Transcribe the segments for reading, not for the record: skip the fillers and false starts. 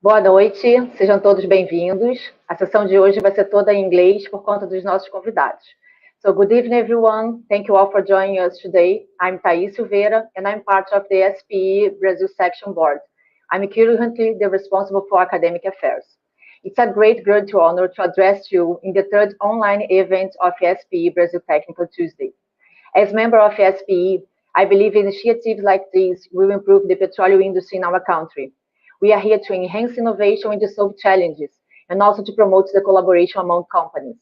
Boa noite, sejam todos bem-vindos. A sessão de hoje vai ser toda em inglês por conta dos nossos convidados. So, good evening, everyone. Thank you all for joining us today. I'm Thais Silveira, and I'm part of the SPE Brasil section board. I'm currently the responsible for academic affairs. It's a great honor to address you in the third online event of SPE Brasil Technical Tuesday. As member of SPE, I believe initiatives like these will improve the petroleum industry in our country. We are here to enhance innovation and to solve challenges, and also to promote the collaboration among companies.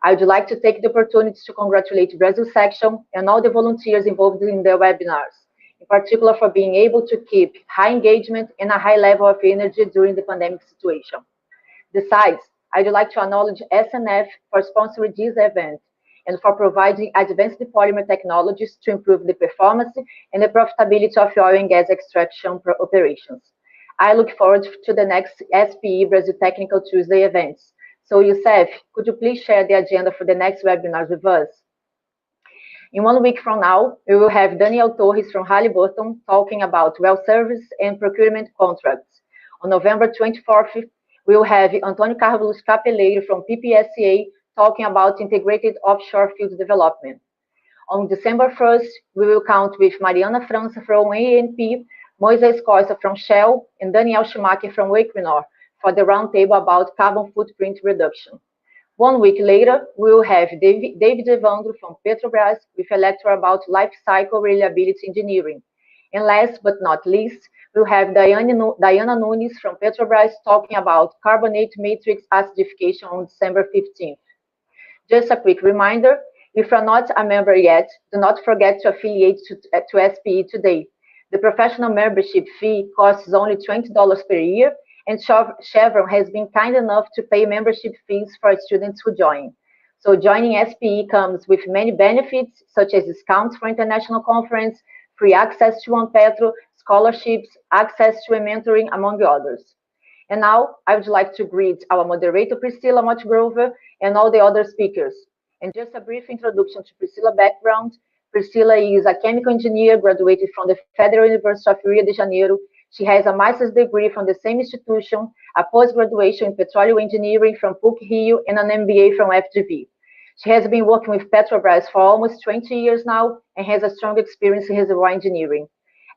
I would like to take the opportunity to congratulate Brazil section and all the volunteers involved in the webinars, in particular for being able to keep high engagement and a high level of energy during the pandemic situation. Besides, I would like to acknowledge SNF for sponsoring this event and for providing advanced polymer technologies to improve the performance and the profitability of oil and gas extraction operations. I look forward to the next SPE Brasil Technical Tuesday events. So, Youssef, could you please share the agenda for the next webinars with us? In 1 week from now, we will have Daniel Torres from Halliburton talking about well service and procurement contracts. On November 24th, we will have Antônio Carlos Capeleiro from PPSA talking about integrated offshore field development. On December 1st, we will count with Mariana França from ANP, Moisés Costa from Shell, and Daniel Schumacher from Equinor for the roundtable about carbon footprint reduction. 1 week later, we will have David Evandro from Petrobras with a lecture about life cycle reliability engineering. And last but not least, we'll have Diana Nunes from Petrobras talking about carbonate matrix acidification on December 15th. Just a quick reminder, if you're not a member yet, do not forget to affiliate to SPE today. The professional membership fee costs only $20 per year, and Chevron has been kind enough to pay membership fees for students who join. So joining SPE comes with many benefits, such as discounts for international conference, free access to OnePetro, scholarships, access to mentoring, among others. And now, I would like to greet our moderator, Priscilla Background, and all the other speakers. And just a brief introduction to Priscilla Background. Priscilla is a chemical engineer graduated from the Federal University of Rio de Janeiro. She has a master's degree from the same institution, a post-graduation in petroleum engineering from PUC-Rio, and an MBA from FGV. She has been working with Petrobras for almost 20 years now and has a strong experience in reservoir engineering.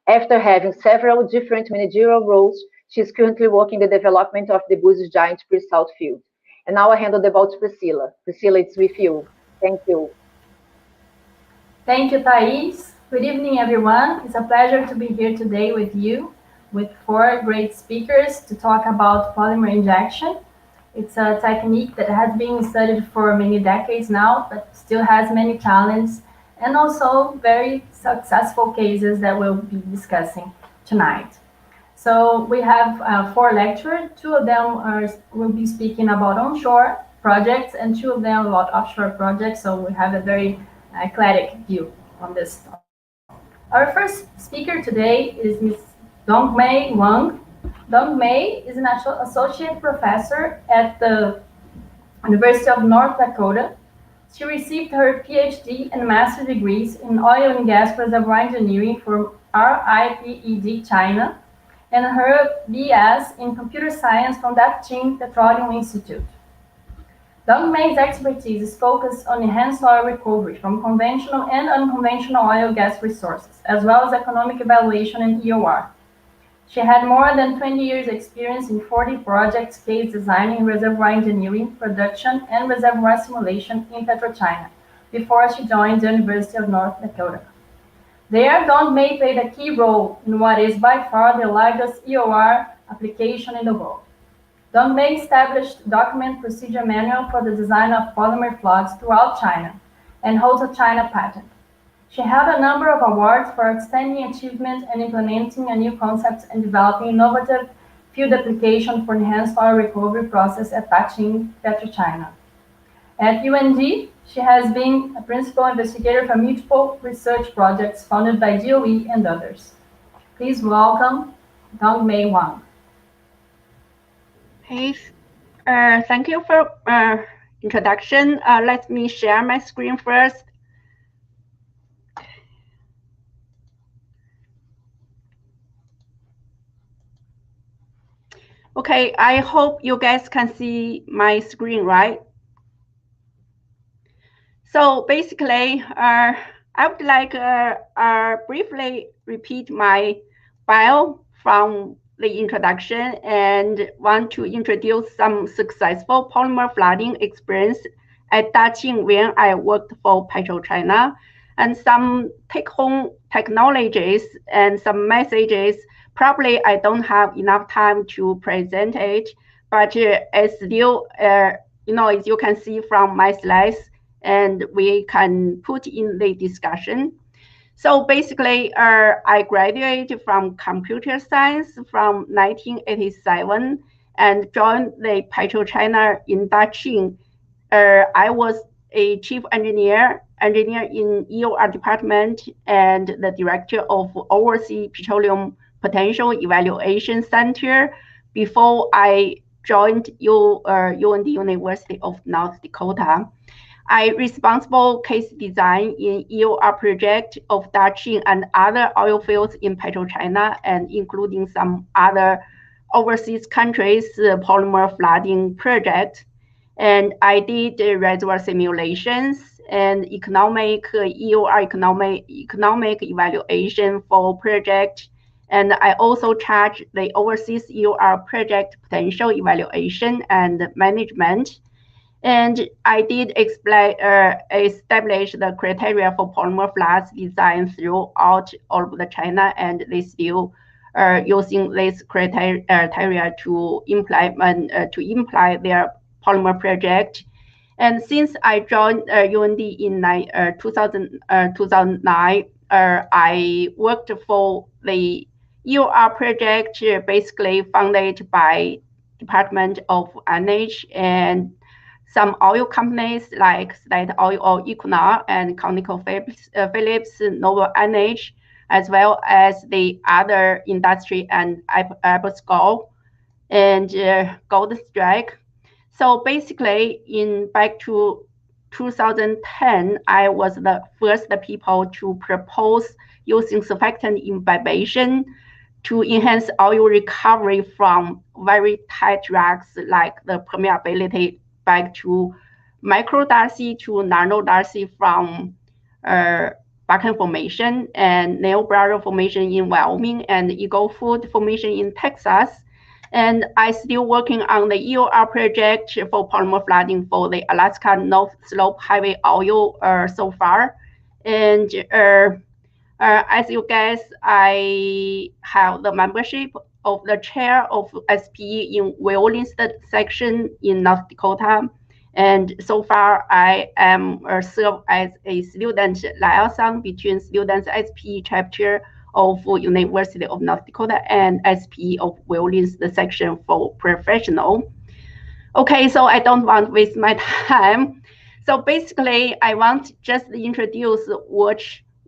After having several different managerial roles, she is currently working the development of the Búzios Giant pre-salt field. And now I hand the ball to Priscilla. Priscilla, it's with you. Thank you. Thank you, Thais. Good evening, everyone. It's a pleasure to be here today with you, with 4 great speakers to talk about polymer injection. It's a technique that has been studied for many decades now, but still has many challenges and also very successful cases that we'll be discussing tonight. So we have 4 lecturers. 2 of them will be speaking about onshore projects and 2 of them about offshore projects. So we have a very eclectic view on this. Our first speaker today is Ms. Dongmei Wang. Dongmei is an associate professor at the University of North Dakota. She received her PhD and master's degrees in oil and gas reservoir engineering from RIPED China and her BS in computer science from Daqing Petroleum Institute. Dongmei's expertise is focused on enhanced oil recovery from conventional and unconventional oil and gas resources, as well as economic evaluation and EOR. She had more than 20 years experience in 40 projects, case designing, reservoir engineering, production, and reservoir simulation in PetroChina, before she joined the University of North Dakota. There, Dongmei played a key role in what is by far the largest EOR application in the world. Dongmei established document procedure manual for the design of polymer plugs throughout China and holds a China patent. She held a number of awards for outstanding achievement in implementing a new concept and developing innovative field application for enhanced oil recovery process at Daqing PetroChina. At UND, she has been a principal investigator for multiple research projects funded by DOE and others. Please welcome Dongmei Wang. Hey, thank you for introduction. Let me share my screen first. Okay, I hope you guys can see my screen, right? So basically, I would like briefly repeat my bio from the introduction and want to introduce some successful polymer flooding experience at Daqing when I worked for PetroChina, and some take-home technologies and some messages. Probably I don't have enough time to present it, but as still, you know, as you can see from my slides, and we can put in the discussion. So basically, I graduated from computer science from 1987 and joined the PetroChina in Daqing. I was a chief engineer in EOR department and the director of Overseas Petroleum Potential Evaluation Center before I joined UND University of North Dakota. I responsible case design in EOR project of Daqing and other oil fields in PetroChina, and including some other overseas countries polymer flooding project. And I did reservoir simulations and EOR economic evaluation for project. And I also charge the overseas EOR project potential evaluation and management. And I did establish the criteria for polymer floods design throughout all of the China, and they still using this criteria to implement their polymer project. And since I joined UND in 2009, I worked for the EOR project, basically funded by Department of Energy and some oil companies like State Oil or Equinor and ConocoPhillips, Noble Energy, as well as the other industry and Aberstall and Gold Strike. So basically, back to 2010, I was the first people to propose using surfactant imbibition to enhance oil recovery from very tight rocks like the permeability back to micro darcy to nano darcy from Bakken Formation and Niobrara Formation in Wyoming and Eagle Ford Formation in Texas. And I still working on the EOR project for polymer flooding for the Alaska North Slope Highway oil so far. And as you guess, I have the membership of the chair of SPE in Wyoming section in North Dakota. And so far, I am served as a student liaison between students SPE chapter of University of North Dakota and SPE of Wyoming section for professional. Okay, so I don't want to waste my time. So basically, I want just to introduce what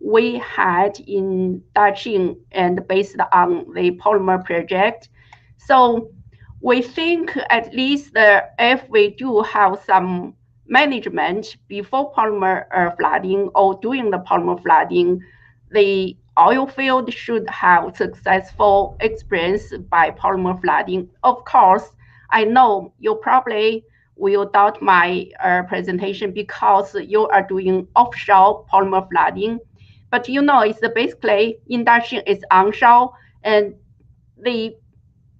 we had in Daqing and based on the polymer project. So we think at least if we do have some management before polymer flooding or during the polymer flooding, the oil field should have successful experience by polymer flooding. Of course, I know you probably will doubt my presentation because you are doing offshore polymer flooding. But you know, it's basically induction is onshore, and the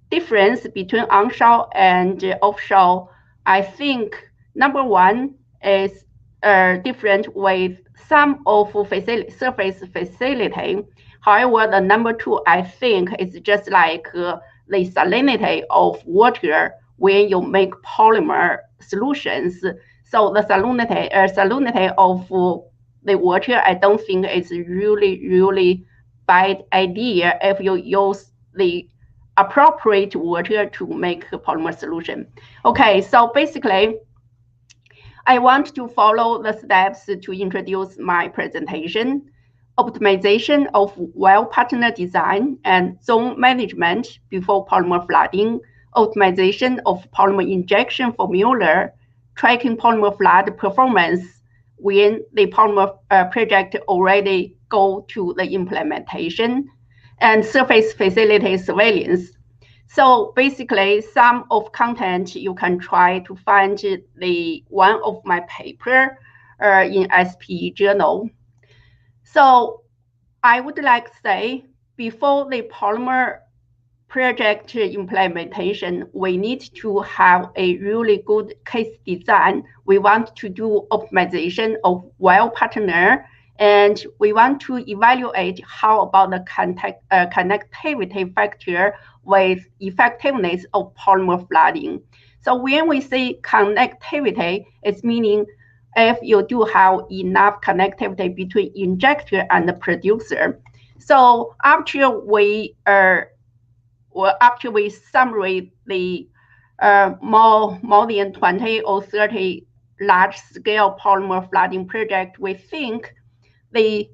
difference between onshore and offshore, I think number one is different with some of surface facility. However, the number two, I think, is just like the salinity of water when you make polymer solutions. So the salinity of the water, I don't think it's really bad idea if you use the appropriate water to make a polymer solution. Okay, so basically, I want to follow the steps to introduce my presentation. Optimization of well partner design and zone management before polymer flooding, optimization of polymer injection formula, tracking polymer flood performance when the polymer project already go to the implementation, and surface facility surveillance. So basically, some of content you can try to find the one of my paper in SPE journal. So I would like to say, before the polymer project implementation, we need to have a really good case design. We want to do optimization of well partner, and we want to evaluate how about the connectivity factor with effectiveness of polymer flooding. So when we say connectivity, it's meaning if you do have enough connectivity between injector and the producer. So after we summarize the more than 20 or 30 large-scale polymer flooding project, we think the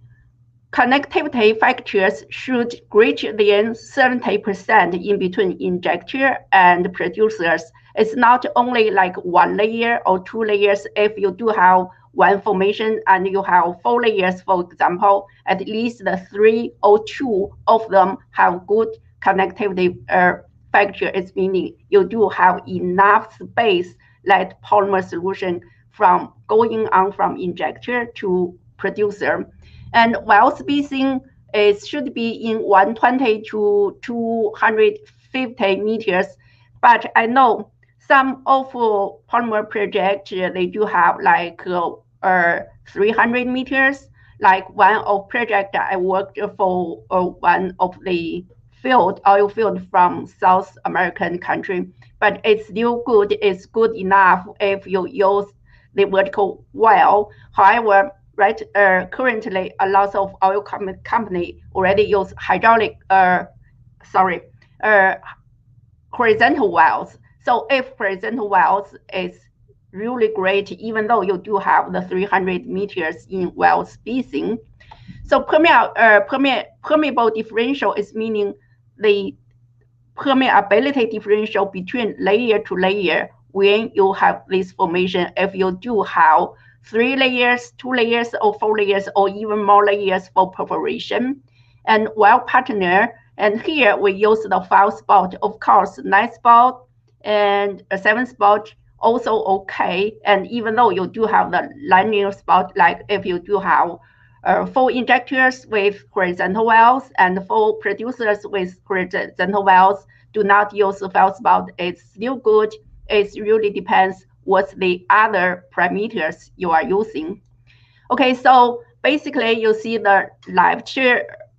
connectivity factors should greater than 70% in between injector and producers. It's not only like one layer or two layers. If you do have one formation and you have 4 layers, for example, at least the 3 or 2 of them have good connectivity factor. It's meaning you do have enough space let polymer solution from going on from injector to producer. And well spacing should be in 120 to 250 meters. But I know some of polymer projects, they do have like 300 meters. Like one of project that I worked for one of the oil field from South American country, but it's still good. It's good enough if you use the vertical well. However, right, currently a lot of oil company already use horizontal wells. So if horizontal wells is really great, even though you do have the 300 meters in well spacing. So permeable differential is meaning the permeability differential between layer to layer when you have this formation. If you do have 3 layers, 2 layers, or 4 layers, or even more layers for perforation. And well partner, and here we use the 5 spot, of course, 9 spot and a 7 spot also okay. And even though you do have the linear spot, like if you do have 4 injectors with horizontal wells and 4 producers with horizontal wells, do not use the 5 spot. It's still good. It really depends what's the other parameters you are using. Okay, so basically you see the left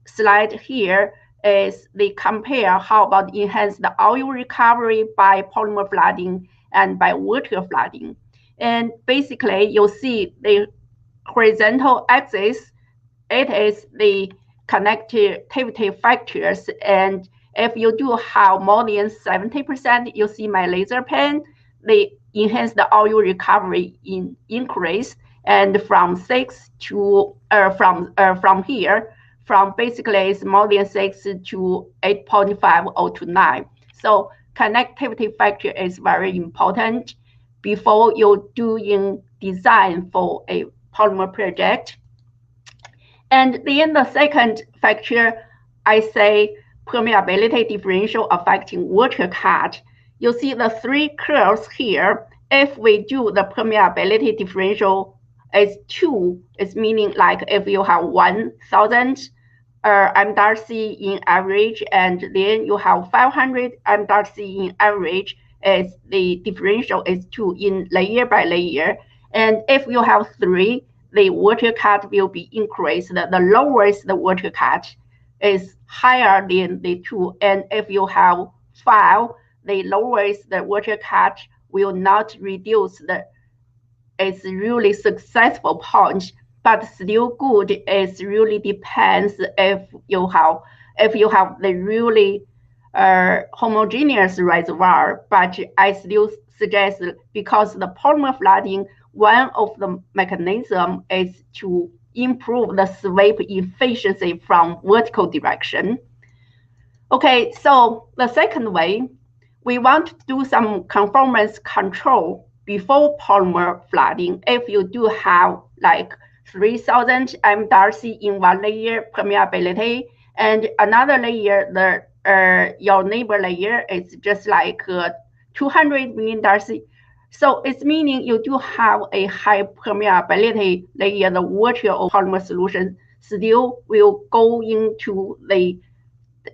slide here is they compare how about enhance the oil recovery by polymer flooding and by water flooding. And basically you see the horizontal axis, it is the connectivity factors. And if you do have more than 70%, you see my laser pen, they enhance the oil recovery increase. And from 6 to from here, from basically it's more than 6 to 8.5 or to 9. So connectivity factor is very important before you're doing design for a polymer project. And then the second factor, I say permeability differential affecting water cut. You see the 3 curves here. If we do the permeability differential as 2, it's meaning like if you have 1,000 m·c in average, and then you have 500 m·c in average, as the differential is 2 in layer by layer. And if you have 3, the water cut will be increased. The lowest the water cut is higher than the 2. And if you have 5, the lowest the water cut will not reduce it's really successful point, but still good. It really depends if you have the really homogeneous reservoir. But I still suggest, because the polymer flooding, one of the mechanism is to improve the sweep efficiency from vertical direction. Okay, so the second way, we want to do some conformance control before polymer flooding. If you do have like 3,000 m·c in one layer permeability, and another layer, the your neighbor layer is just like 200 million darcy. So it's meaning you do have a high permeability layer. The water or polymer solution still will go into the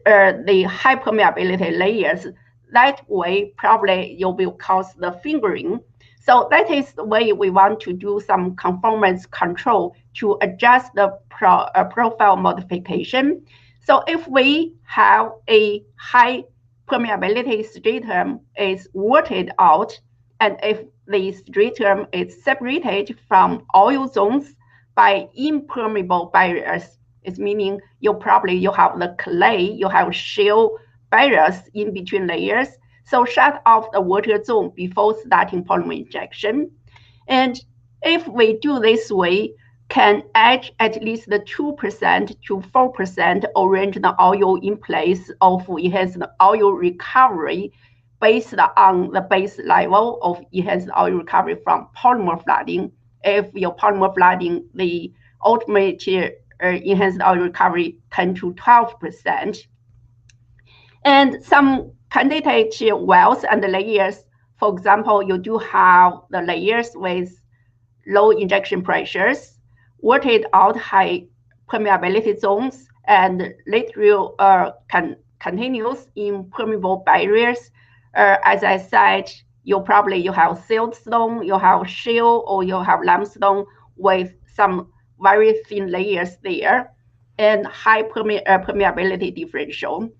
high permeability layers. That way, probably you will cause the fingering. So that is the way we want to do some conformance control to adjust the profile modification. So if we have a high permeability stratum is watered out, and if the stratum is separated from oil zones by impermeable barriers, it's meaning you have the clay, you have shale barriers in between layers. So shut off the water zone before starting polymer injection. And if we do this way, can add at least the 2% to 4% original oil in place of enhanced oil recovery based on the base level of enhanced oil recovery from polymer flooding. If your polymer flooding, the ultimate enhanced oil recovery 10 to 12%. And some candidate wells and layers, for example, you do have the layers with low injection pressures, watered out high permeability zones, and lateral continuous impermeable barriers. As I said, you have siltstone, you have shale, or you have limestone with some very thin layers there, and high permeability differential.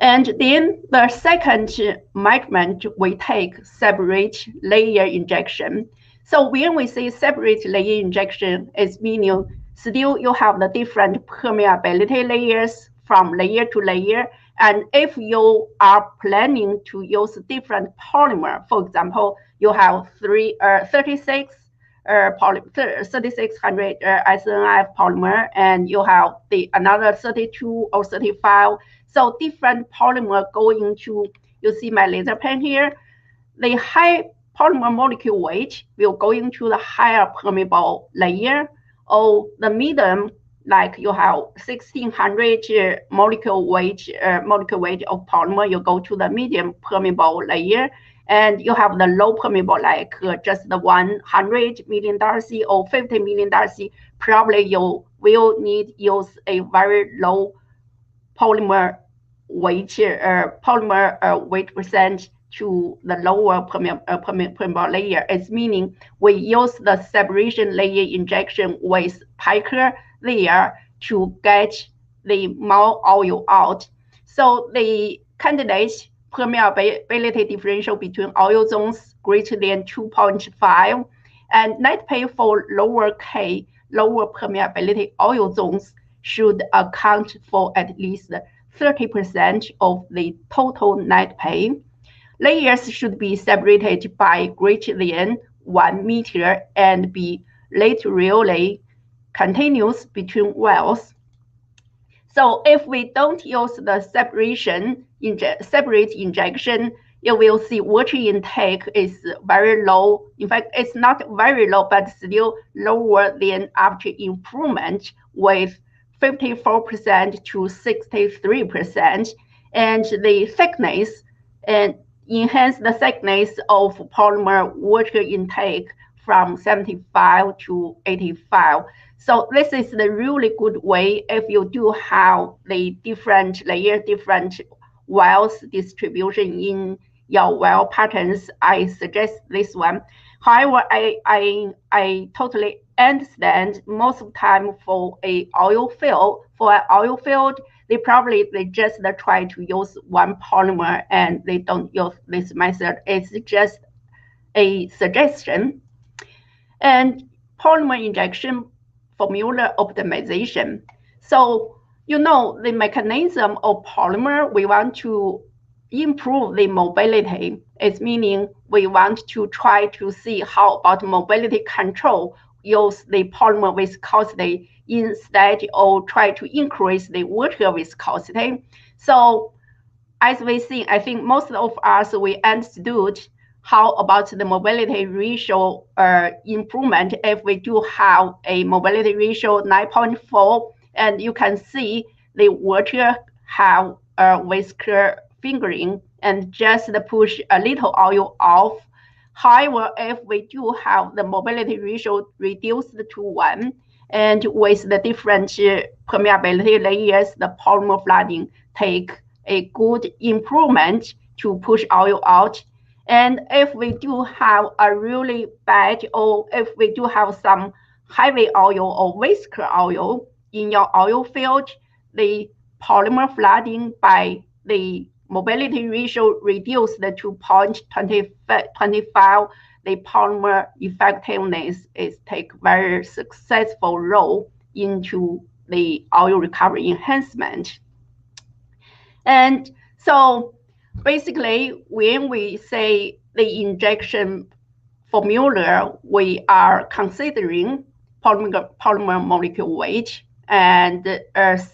And then the second measurement we take separate layer injection. So when we say separate layer injection, it's meaning still you have the different permeability layers from layer to layer. And if you are planning to use different polymer, for example, you have 3600 SNF polymer, and you have another 32 or 35. So different polymer going to, you see my laser pen here, the high polymer molecule weight will go into the higher permeable layer, or the medium, like you have 1600 molecule weight of polymer, you go to the medium permeable layer, and you have the low permeable, like just the 100 million darcy or 50 million darcy, probably you will need use a very low polymer weight percent to the lower permeable layer. It's meaning we use the separation layer injection with piker layer to get the more oil out. So the candidate permeability differential between oil zones greater than 2.5, and net pay for lower permeability oil zones should account for at least 30% of the total net pay. Layers should be separated by greater than 1 meter and be laterally continuous between wells. So if we don't use the separate injection, you will see water intake is very low. In fact, it's not very low, but still lower than after improvement with 54% to 63%. And the thickness, and enhance the thickness of polymer water intake from 75 to 85. So this is the really good way if you do have the different layer, different wells distribution in your well patterns. I suggest this one. However, I totally understand most of the time for an oil field, they just try to use one polymer and they don't use this method. It's just a suggestion. And polymer injection formula optimization. So, you know, the mechanism of polymer, we want to improve the mobility. It's meaning we want to try to see how about mobility control, use the polymer viscosity instead of try to increase the water viscosity. So as we see, I think most of us, we understood how about the mobility ratio improvement if we do have a mobility ratio 9.4, and you can see the water have whisker fingering and just push a little oil off. However, if we do have the mobility ratio reduced to 1, and with the different permeability layers, the polymer flooding take a good improvement to push oil out. And if we do have a really bad, or if we do have some heavy oil or whisker oil in your oil field, the polymer flooding by the mobility ratio reduced to 0.25, the polymer effectiveness is take very successful role into the oil recovery enhancement. And so basically, when we say the injection formula, we are considering polymer molecule weight, and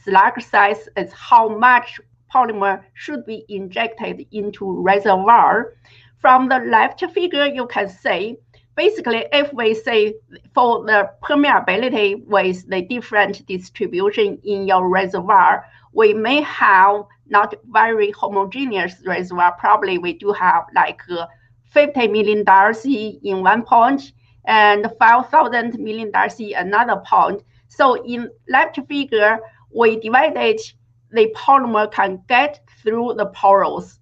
slug size is how much polymer should be injected into reservoir. From the left figure, you can see, basically, if we say for the permeability with the different distribution in your reservoir, we may have not very homogeneous reservoir. Probably we do have like 50 million darcy in one point and 5,000 million darcy another point. So in left figure, we divided the polymer can get through the pores.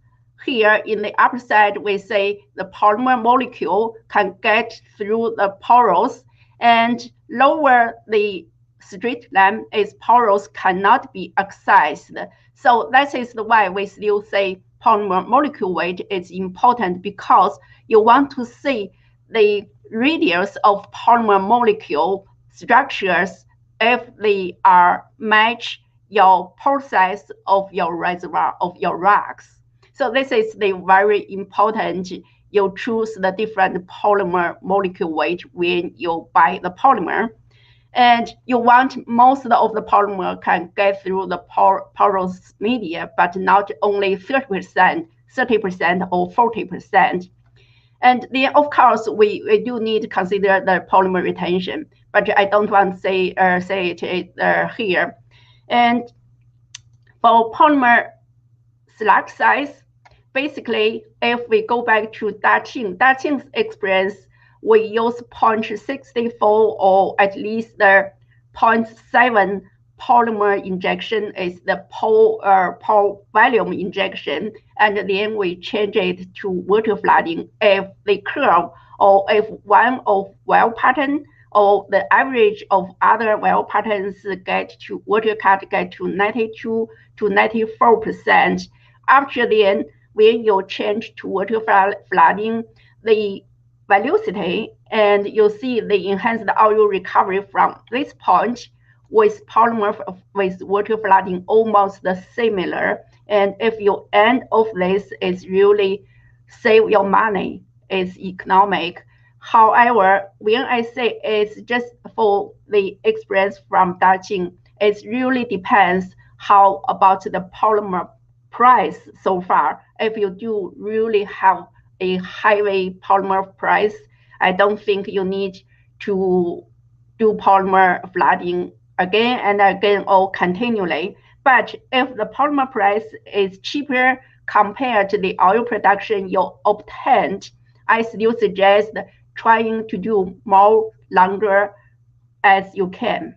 Here in the upper side, we say the polymer molecule can get through the pores, and lower the straight line is pores cannot be accessed. So that is why we still say polymer molecule weight is important, because you want to see the radius of polymer molecule structures if they are match your pore size of your reservoir of your rocks. So this is the very important. You choose the different polymer molecule weight when you buy the polymer, and you want most of the polymer can get through the porous media, but not only 30%, 30% or 40%. And then, of course, we do need to consider the polymer retention, but I don't want to say it here. And for polymer slug size, basically, if we go back to Dating's experience, we use 0.64 or at least the 0.7 polymer injection is the pore volume injection, and then we change it to water flooding if the curve or if one of well pattern or the average of other well patterns get to water cut get to 92 to 94%. After then, when you change to water flooding, the velocity, and you see the enhanced oil recovery from this point with polymer with water flooding almost similar. And if you end of this, it's really save your money, it's economic. However, when I say it's just for the experience from Dating, it really depends how about the polymer price so far. If you do really have a highway polymer price, I don't think you need to do polymer flooding again and again or continually. But if the polymer price is cheaper compared to the oil production you obtained, I still suggest trying to do more longer as you can.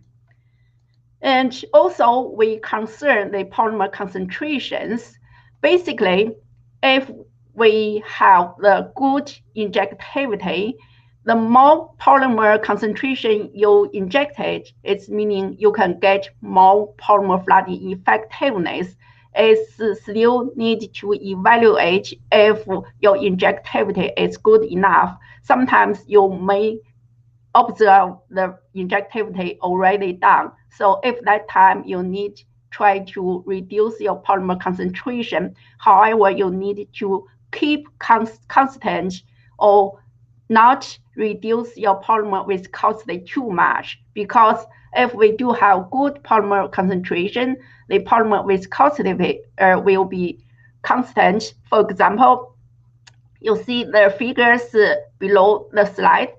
And also, we concern the polymer concentrations. Basically, if we have the good injectivity, the more polymer concentration you injected, it's meaning you can get more polymer flooding effectiveness. It's still need to evaluate if your injectivity is good enough. Sometimes you may observe the injectivity already done. So if that time you need try to reduce your polymer concentration. However, you need to keep constant or not reduce your polymer viscosity too much, because if we do have good polymer concentration, the polymer viscosity will be constant. For example, you see the figures below the slide.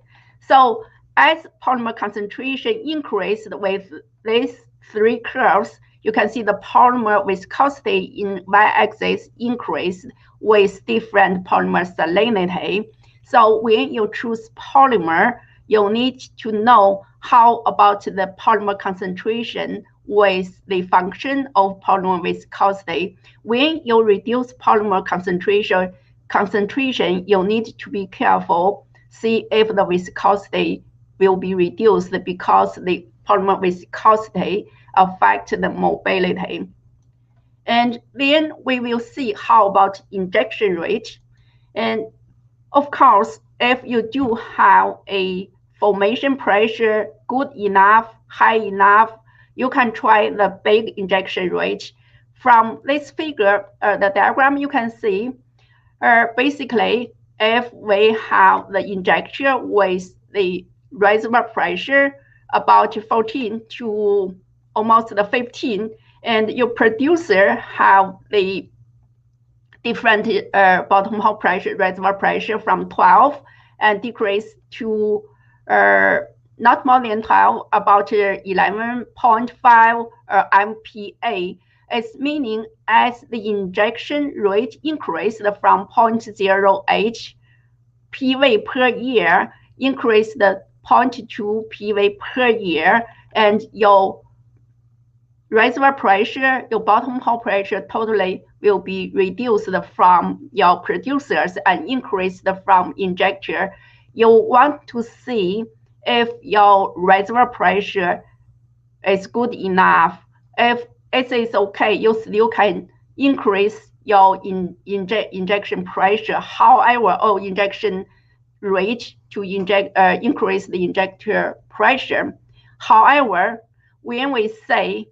So as polymer concentration increased with these three curves, you can see the polymer viscosity in y-axis increased with different polymer salinity. So when you choose polymer, you need to know how about the polymer concentration with the function of polymer viscosity. When you reduce polymer concentration, you need to be careful, see if the viscosity will be reduced because the polymer viscosity affects the mobility. And then we will see how about injection rate. And of course, if you do have a formation pressure good enough, high enough, you can try the big injection rate. From this figure, the diagram you can see, basically, if we have the injector with the reservoir pressure about 14 to almost 15, and your producer have the different bottom hole pressure, reservoir pressure from 12 and decrease to not more than 12, about 11.5 MPa. It's meaning as the injection rate increased from 0.08 PV per year, increase the 0.2 PV per year, and your reservoir pressure, your bottom hole pressure totally will be reduced from your producers and increased from injector. You want to see if your reservoir pressure is good enough. If it is okay, you still can increase your injection pressure. However, or injection rate to increase the injector pressure. However, when we say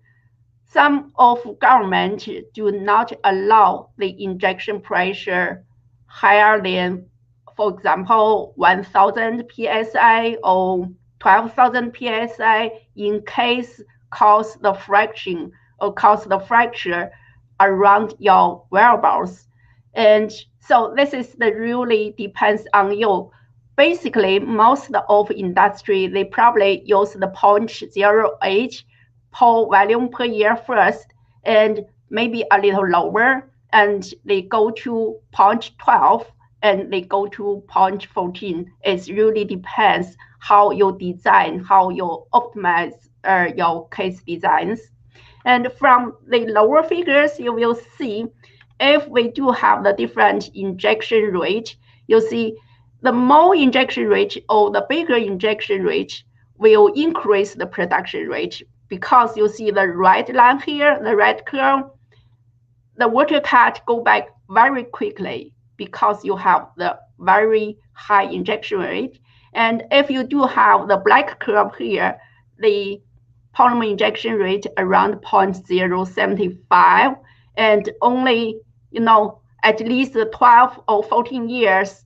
some of government do not allow the injection pressure higher than, for example, 1,000 psi or 12,000 psi in case cause the friction or cause the fracture around your whereabouts. And so this is the really depends on you. Basically, most of industry, they probably use the 0.08 per volume per year first, and maybe a little lower, and they go to 0.12 and they go to 0.14. It really depends how you design, how you optimize your case designs. And from the lower figures, you will see if we do have the different injection rate, you see the more injection rate or the bigger injection rate will increase the production rate, because you see the red line here, the red curve, the water cut go back very quickly because you have the very high injection rate. And if you do have the black curve here, the polymer injection rate around 0.075, and only, at least 12 or 14 years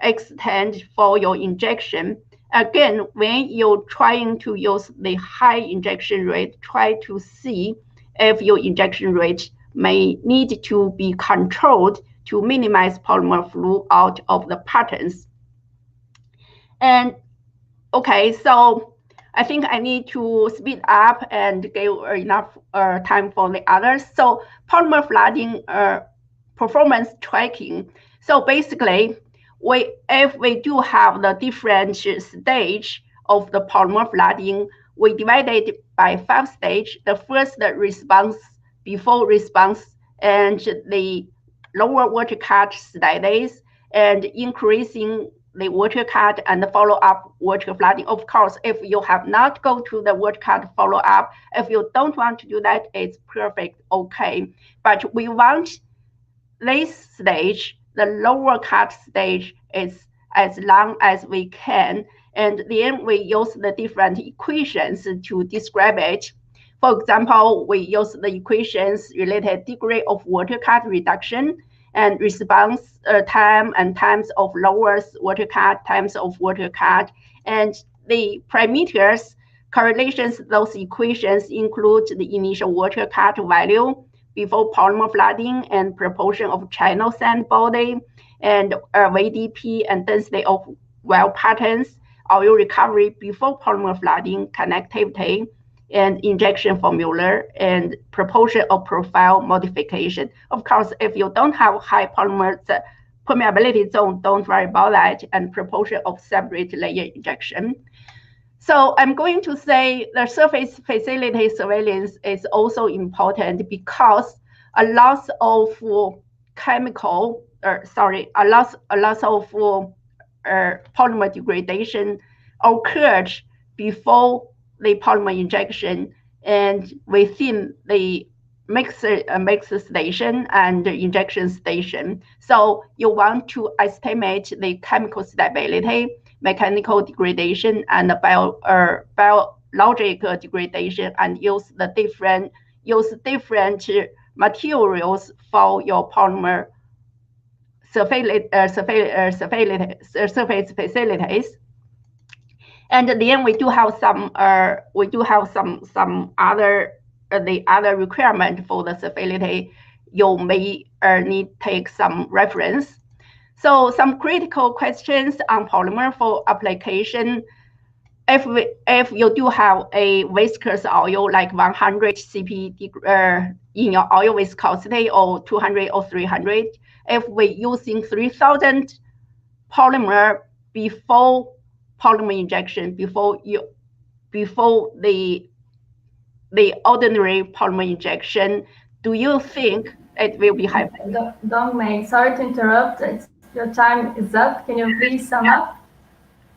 extend for your injection. Again, when you're trying to use the high injection rate, try to see if your injection rate may need to be controlled to minimize polymer flow out of the patterns. And okay, so I think I need to speed up and give enough time for the others. So polymer flooding performance tracking. So basically, if we do have the different stage of the polymer flooding, we divide it by 5 stages. The first response, before response, and the lower water cut studies, and increasing the water cut and follow-up water flooding. Of course, if you have not go to the water cut follow-up, if you don't want to do that, it's perfect, okay. But we want this stage, the lower cut stage, is as long as we can, and then we use the different equations to describe it. For example, we use the equations related degree of water cut reduction and response time and times of lowest water cut, times of water cut, and the parameters correlations. Those equations include the initial water cut value before polymer flooding and proportion of channel sand body, and VDP and density of well patterns, oil recovery before polymer flooding, connectivity, and injection formula and proportion of profile modification. Of course, if you don't have high polymer permeability zone, don't worry about that, and proportion of separate layer injection. So I'm going to say the surface facility surveillance is also important because a loss of chemical, a loss of polymer degradation occurred before the polymer injection and within the mixer station and the injection station. So you want to estimate the chemical stability, mechanical degradation, and biological degradation, and use different materials for your polymer surface facilities. And then we do have some other requirement for the facility. You may need to take some reference. So some critical questions on polymer for application. If you do have a viscous oil like 100 CP in your oil viscosity, or 200 or 300, if we're using 3000 polymer before polymer injection, before the ordinary polymer injection, do you think it will be high? Dongmei, sorry to interrupt. Your time is up. Can you please sum up?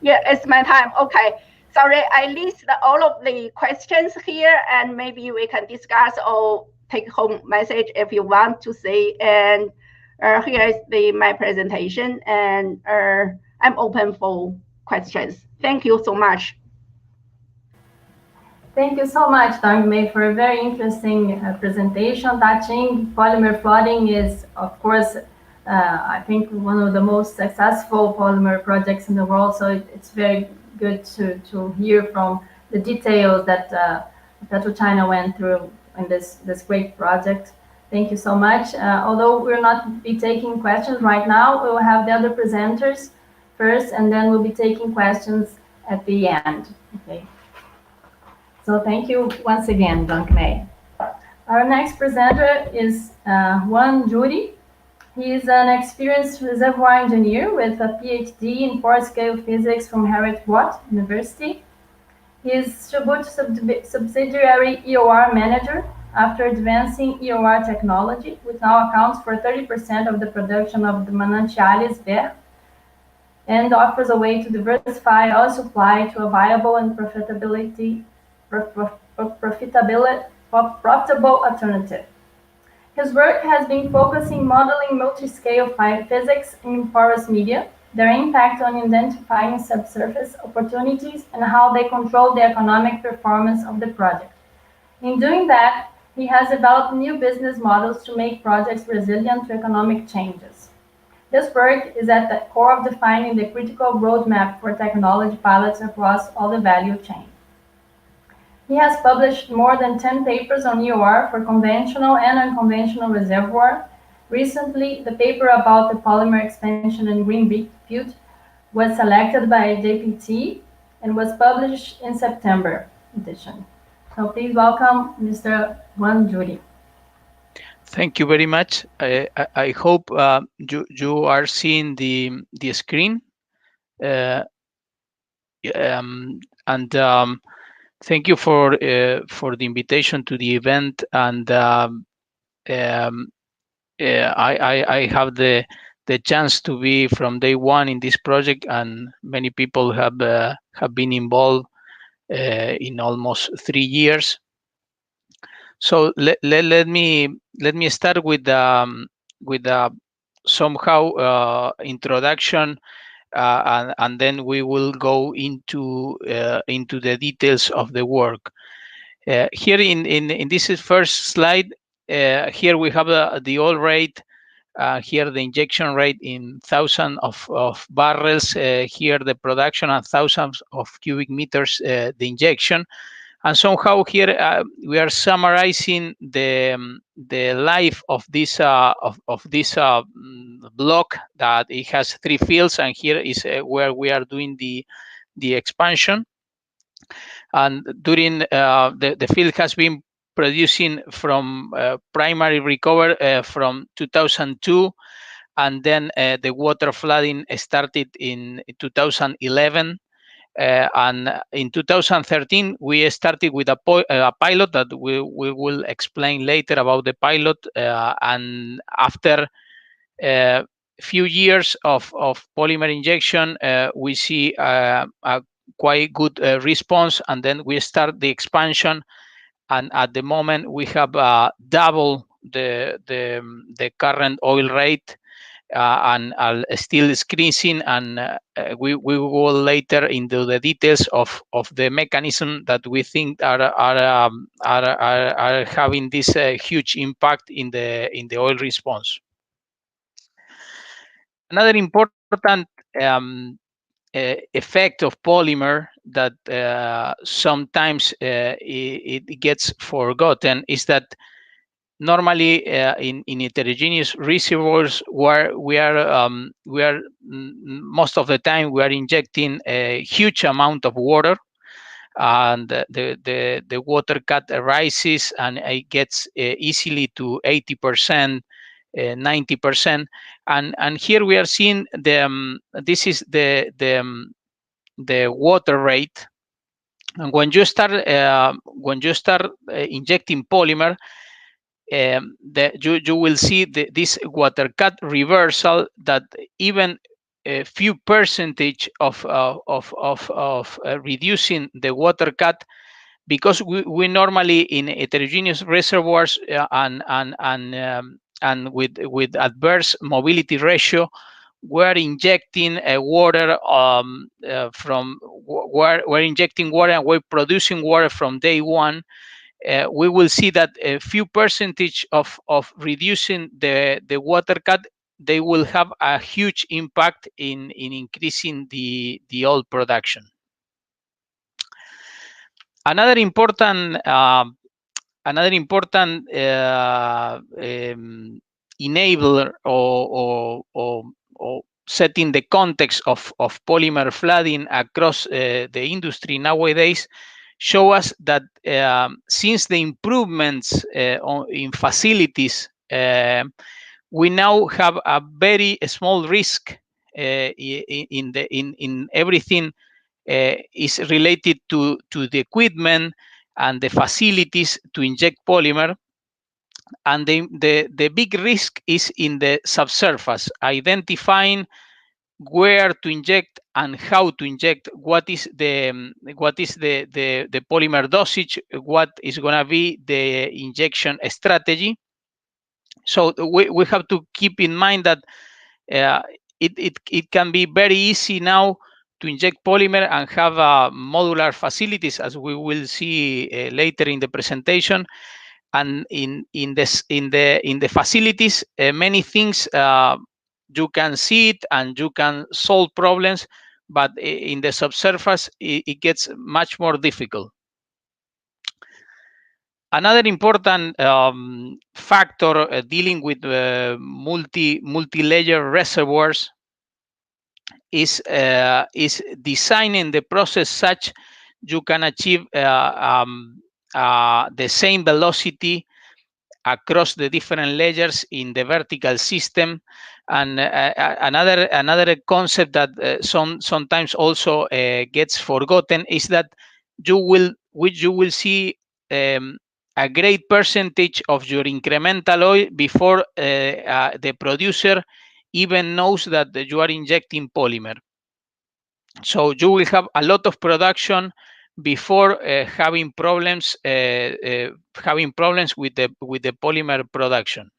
Yeah, it's my time. Okay. Sorry, I list all of the questions here, and maybe we can discuss or take home message if you want to say. And here is my presentation, and I'm open for questions. Thank you so much. Thank you so much, Dongmei, for a very interesting presentation. Touching polymer flooding is, of course, I think one of the most successful polymer projects in the world. So it's very good to hear from the details that PetroChina went through in this great project. Thank you so much. Although we'll not be taking questions right now, we will have the other presenters first, and then we'll be taking questions at the end. Okay. So thank you once again, Dongmei. Our next presenter is Wang. He is an experienced reservoir engineer with a PhD in pore-scale physics from Heriot-Watt University. He is Chubut subsidiary EOR manager after advancing EOR technology, which now accounts for 30% of the production of the Mananciales Verde, and offers a way to diversify oil supply to a viable and profitable alternative. His work has been focusing modeling multi-scale physics in porous media, their impact on identifying subsurface opportunities, and how they control the economic performance of the project. In doing that, he has developed new business models to make projects resilient to economic changes. This work is at the core of defining the critical roadmap for technology pilots across all the value chain. He has published more than 10 papers on EOR for conventional and unconventional reservoir. Recently, the paper about the polymer expansion in Greenfield was selected by JPT and was published in September edition. So please welcome Mr. Wang. Thank you very much. I hope you are seeing the screen. Thank you for the invitation to the event, and I have the chance to be from day one in this project, and many people have been involved in almost 3 years. So let me start with somehow introduction. And then we will go into the details of the work. Here in this first slide, here we have the oil rate. Here the injection rate in thousands of barrels. Here the production and thousands of cubic meters the injection. And somehow here we are summarizing the life of this block, that it has 3 fields, and here is where we are doing the expansion. And during the field has been producing from primary recovery from 2002, and then the water flooding started in 2011. And in 2013, we started with a pilot that we will explain later about the pilot. And after a few years of polymer injection, we see a quite good response, and then we start the expansion. And at the moment, we have double the current oil rate. And still increasing, and we will go later into the details of the mechanism that we think are having this huge impact in the oil response. Another important effect of polymer that sometimes it gets forgotten is that normally in heterogeneous reservoirs, where we are most of the time we are injecting a huge amount of water, and the water cut rises, and it gets easily to 80%, 90%, and here we are seeing this is the water rate. And when you start injecting polymer, you will see this water cut reversal, that even a few percentage of reducing the water cut, because we normally in heterogeneous reservoirs and with adverse mobility ratio, we're injecting water we're injecting water, and we're producing water from day one. We will see that a few percentage of reducing the water cut, they will have a huge impact in increasing the oil production. Another important enabler or setting the context of polymer flooding across the industry nowadays show us that since the improvements in facilities, we now have a very small risk in everything is related to the equipment and the facilities to inject polymer. And the big risk is in the subsurface, identifying where to inject and how to inject, what is the polymer dosage, what is going to be the injection strategy. So we have to keep in mind that it can be very easy now to inject polymer and have modular facilities, as we will see later in the presentation. And in the facilities, many things you can see it and you can solve problems, but in the subsurface it gets much more difficult. Another important factor dealing with multi-layer reservoirs is designing the process such you can achieve the same velocity across the different layers in the vertical system. And another concept that sometimes also gets forgotten is that you will see a great percentage of your incremental oil before the producer even knows that you are injecting polymer. So you will have a lot of production before having problems with the polymer production.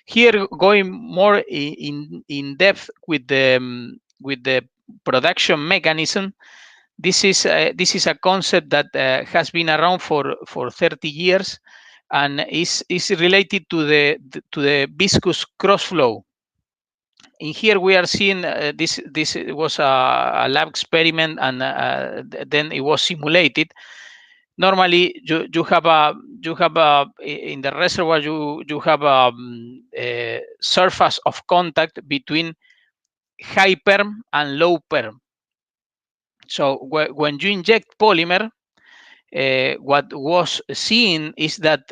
Here, going more in depth with the production mechanism, this is a concept that has been around for 30 years, and is related to the viscous crossflow. In here we are seeing this was a lab experiment, and then it was simulated. Normally you have in the reservoir you have a surface of contact between high perm and low perm. So when you inject polymer, what was seen is that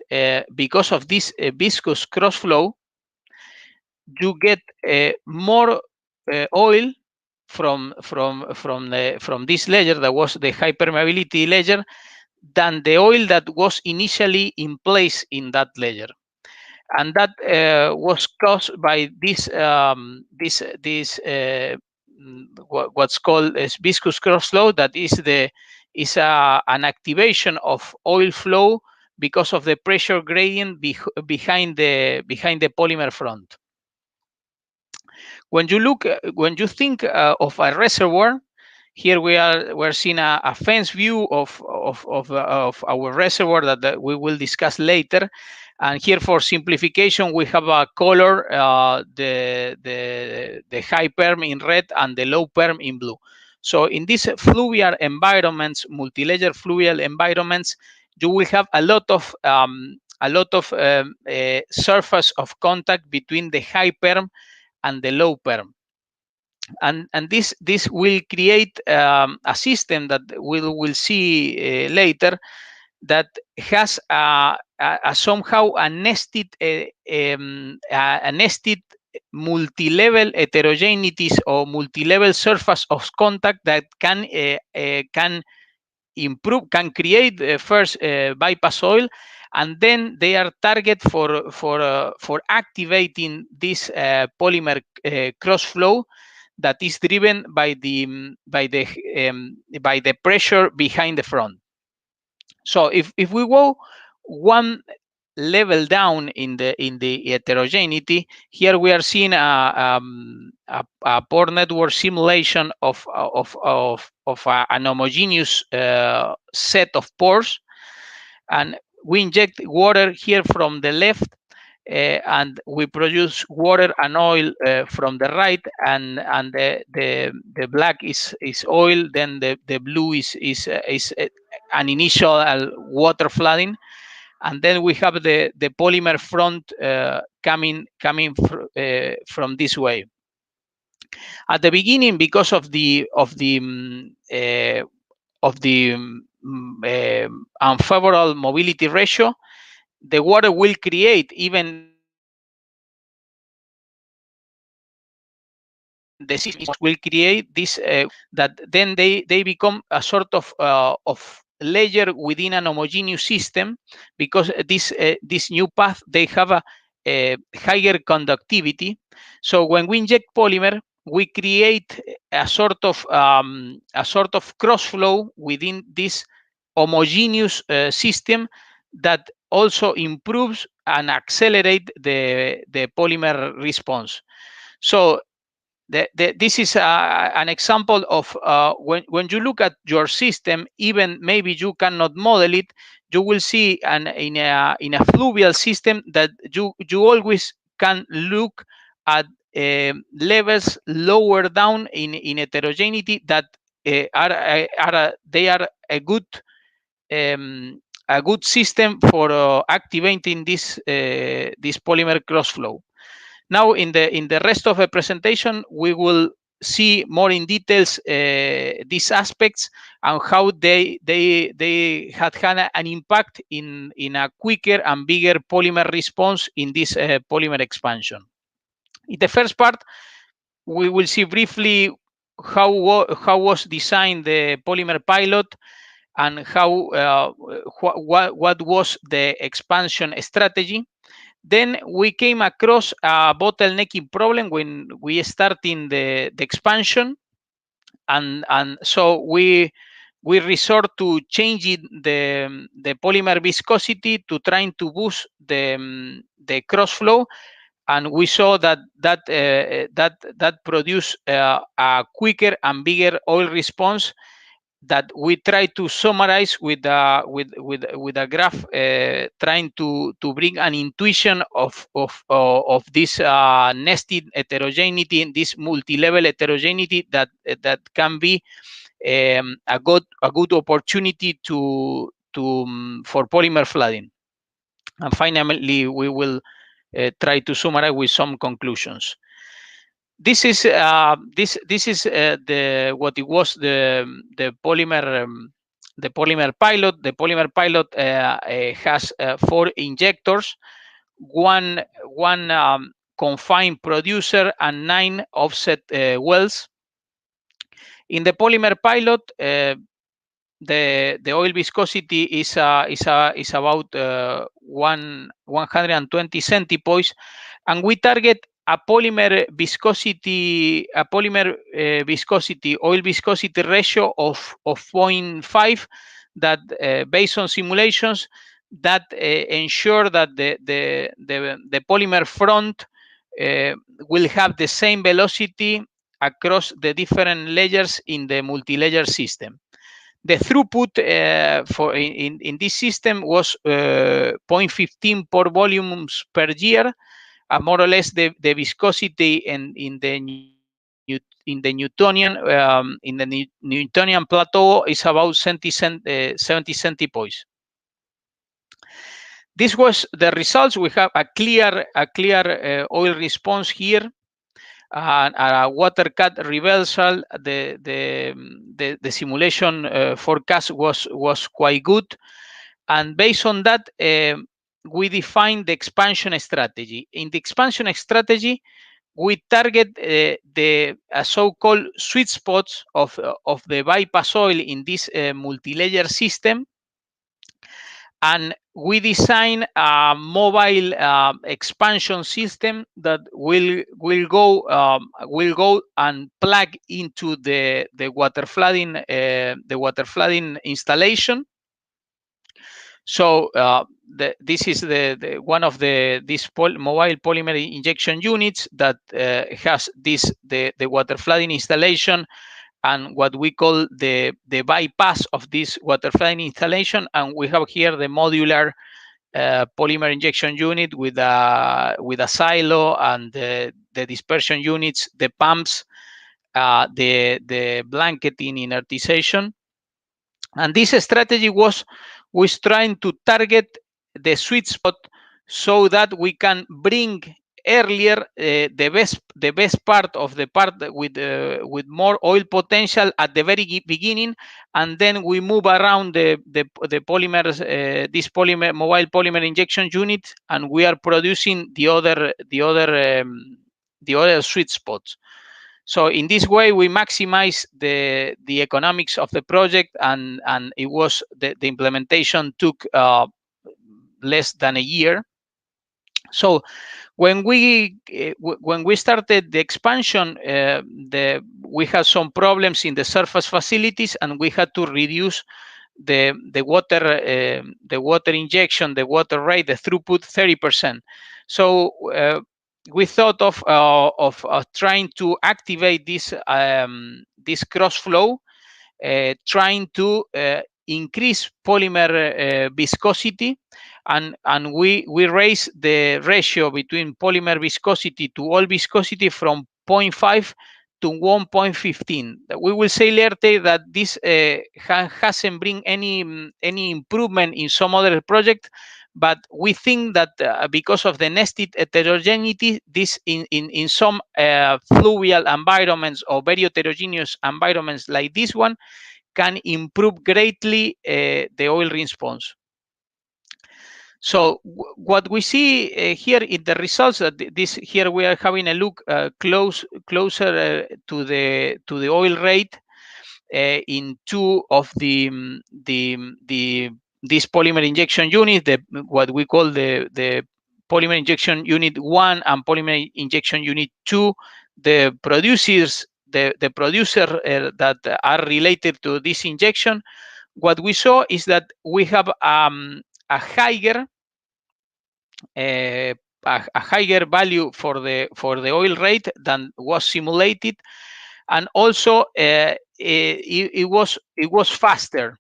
because of this viscous cross flow, you get more oil from this layer that was the high permeability layer than the oil that was initially in place in that layer, and that was caused by this what's called as viscous cross flow. That is an activation of oil flow because of the pressure gradient behind the polymer front. When you think of a reservoir, here we're seeing a fence view of our reservoir that we will discuss later. And here, for simplification, we have a color, the high perm in red and the low perm in blue. So in these fluvial environments, multi-layer fluvial environments, you will have a lot of surface of contact between the high perm and the low perm. And this will create a system that we'll see later, that has somehow a nested multi-level heterogeneities or multi-level surface of contact that can create first bypass oil, and then they are target for activating this polymer cross flow that is driven by the pressure behind the front. So if we go one level down in the heterogeneity, here we are seeing a pore network simulation of an homogeneous set of pores, and we inject water here from the left, and we produce water and oil from the right, and the black is oil, then the blue is an initial water flooding, and then we have the polymer front coming from this way. At the beginning, because of the unfavorable mobility ratio, the water will create even the systems will create this that then they become a sort of layer within an homogeneous system, because this new path, they have a higher conductivity. So when we inject polymer, we create a sort of cross flow within this homogeneous system that also improves and accelerate the polymer response. So this is an example of when you look at your system, even maybe you cannot model it, you will see in a fluvial system that you always can look at levels lower down in heterogeneity that are a good system for activating this polymer cross flow. Now, in the rest of the presentation, we will see more in details these aspects and how they had an impact in a quicker and bigger polymer response in this polymer expansion. In the first part, we will see briefly how was designed the Polymer Pilot and how what was the expansion strategy. Then we came across a bottlenecking problem when we started the expansion, and so we resort to changing the polymer viscosity to trying to boost the cross flow, and we saw that produced a quicker and bigger oil response that we try to summarize with a graph, trying to bring an intuition of this nested heterogeneity and this multi-level heterogeneity that can be a good opportunity for polymer flooding. And finally, we will try to summarize with some conclusions. this is the what it was the polymer pilot. The polymer pilot has 4 injectors, one confined producer, and 9 offset wells. In the polymer pilot, the oil viscosity is about 120 centipoise, and we target a polymer viscosity oil viscosity ratio of 0.5 that based on simulations that ensure that the polymer front will have the same velocity across the different layers in the multi-layer system. The throughput in this system was 0.15 per volumes per year, more or less the viscosity in the Newtonian plateau is about 70 centipoise. This was the results. We have a clear oil response here. A water cut reversal. The simulation forecast was quite good, and based on that, we defined the expansion strategy. In the expansion strategy, we target the so-called sweet spots of the bypass oil in this multi-layer system, and we design a mobile expansion system that will go and plug into the water flooding installation. So this is one of these mobile polymer injection units that has the water flooding installation and what we call the bypass of this water flooding installation, and we have here the modular polymer injection unit with a silo and the dispersion units, the pumps, the blanketing inertization. And this strategy was trying to target the sweet spot so that we can bring earlier the best part of the part with more oil potential at the very beginning, and then we move around the polymers, this mobile polymer injection unit, and we are producing the other sweet spots. So in this way, we maximize the economics of the project, and it was the implementation took less than a year. So when we started the expansion, we had some problems in the surface facilities, and we had to reduce the water injection, the water rate, the throughput 30%. So we thought of trying to activate this cross flow, trying to increase polymer viscosity, and we raise the ratio between polymer viscosity to oil viscosity from 0.5 to 1.15. We will say later that this hasn't bring any improvement in some other project, but we think that because of the nested heterogeneity, this in some fluvial environments or very heterogeneous environments like this one can improve greatly the oil response. So what we see here in the results, here we are having a look closer to the oil rate in two of this polymer injection unit, what we call the polymer injection unit 1 and polymer injection unit 2, the producers that are related to this injection. What we saw is that we have a higher value for the oil rate than was simulated, and also it was faster.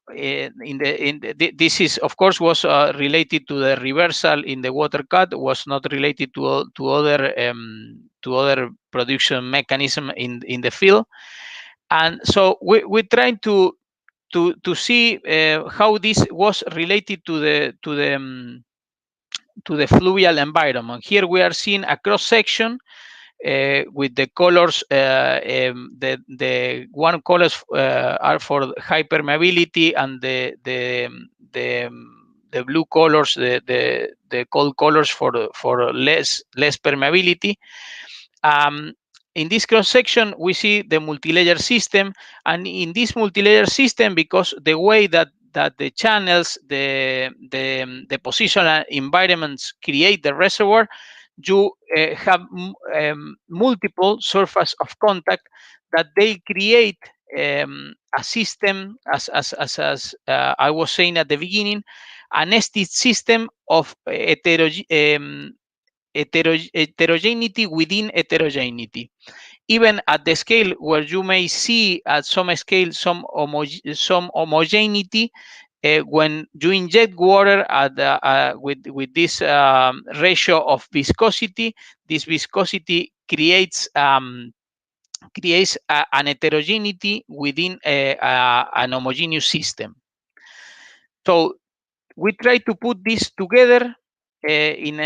This is of course was related to the reversal in the water cut, was not related to other production mechanism in the field, and so we're trying to see how this was related to the fluvial environment. Here we are seeing a cross section with the colors. The one colors are for high permeability, and the blue colors, the cold colors for less permeability. In this cross section, we see the multi-layer system, and in this multi-layer system, because the way that the channels, the positional environments create the reservoir, you have multiple surfaces of contact that they create a system, as I was saying at the beginning, a nested system of heterogeneity within heterogeneity. Even at the scale where you may see at some scale some homogeneity, when you inject water with this ratio of viscosity, this viscosity creates an heterogeneity within an homogeneous system. So we try to put this together in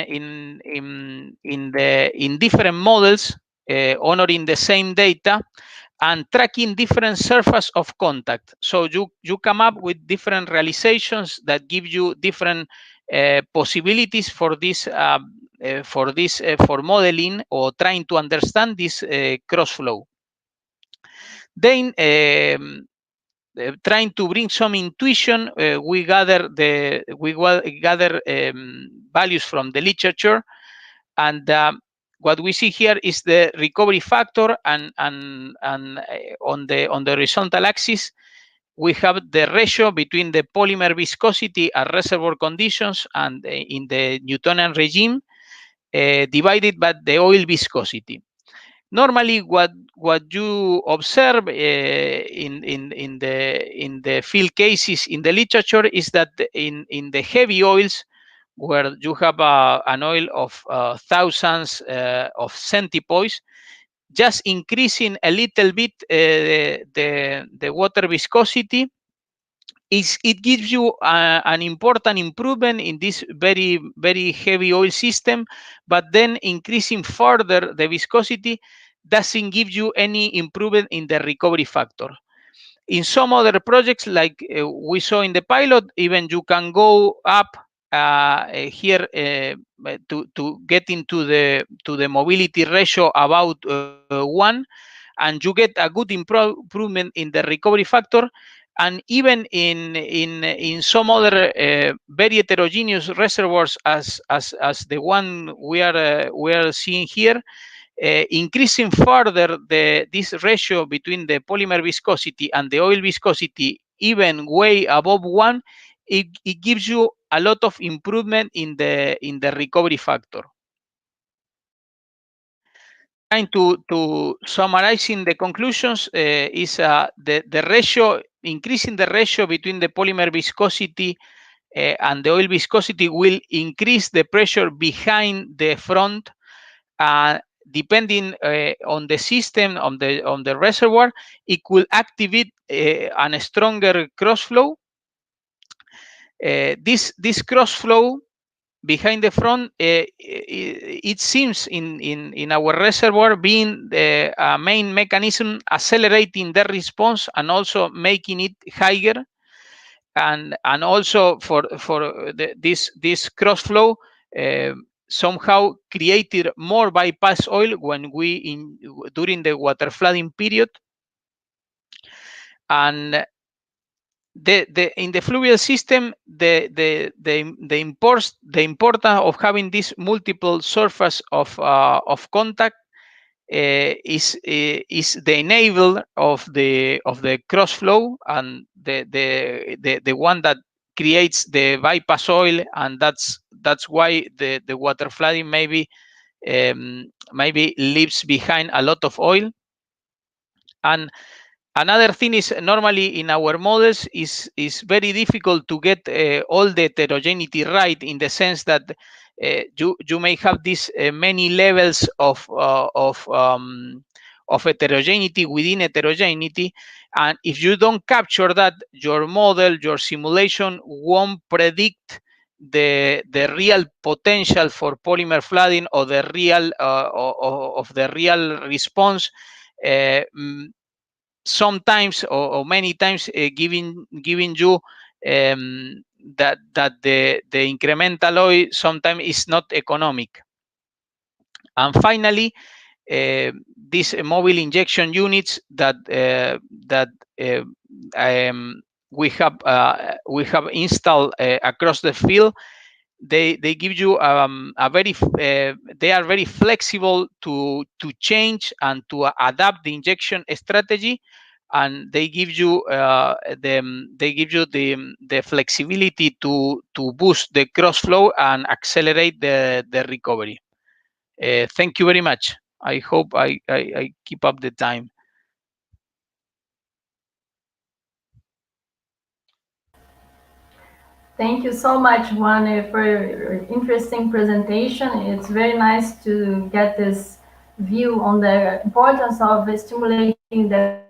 different models, honoring the same data and tracking different surface of contact. So you come up with different realizations that give you different possibilities for this for modeling or trying to understand this cross flow. Then trying to bring some intuition, we gather values from the literature, and what we see here is the recovery factor, and on the horizontal axis we have the ratio between the polymer viscosity at reservoir conditions and in the Newtonian regime divided by the oil viscosity. Normally, what you observe in the field cases in the literature is that in the heavy oils, where you have an oil of thousands of centipoise, just increasing a little bit the water viscosity, it gives you an important improvement in this very, very heavy oil system, but then increasing further the viscosity doesn't give you any improvement in the recovery factor. In some other projects, like we saw in the pilot, even you can go up here to get into the mobility ratio about 1, and you get a good improvement in the recovery factor. And even in some other very heterogeneous reservoirs, as the one we are seeing here, increasing further this ratio between the polymer viscosity and the oil viscosity, even way above 1, it gives you a lot of improvement in the recovery factor. Trying to summarizing the conclusions is the ratio, increasing the ratio between the polymer viscosity and the oil viscosity will increase the pressure behind the front. Depending on the system, on the reservoir, it could activate a stronger cross flow. This cross flow behind the front, it seems in our reservoir being the main mechanism accelerating the response and also making it higher, and also for this cross flow somehow created more bypass oil when during the water flooding period. And in the fluvial system, the importance of having this multiple surface of contact is the enabler of the cross flow, and the one that creates the bypass oil, and that's why the water flooding maybe leaves behind a lot of oil. And another thing is, normally in our models is very difficult to get all the heterogeneity right, in the sense that you may have these many levels of heterogeneity within heterogeneity, and if you don't capture that, your model, your simulation won't predict the real potential for polymer flooding, or the real of the real response, sometimes or many times giving you that the incremental oil sometimes is not economic. And finally, these mobile injection units that we have installed across the field, they give you they are very flexible to change and to adapt the injection strategy, and they give you the flexibility to boost the cross flow and accelerate the recovery. Thank you very much. I hope I keep up the time. Thank you so much, Wang, for your interesting presentation. It's very nice to get this view on the importance of stimulating the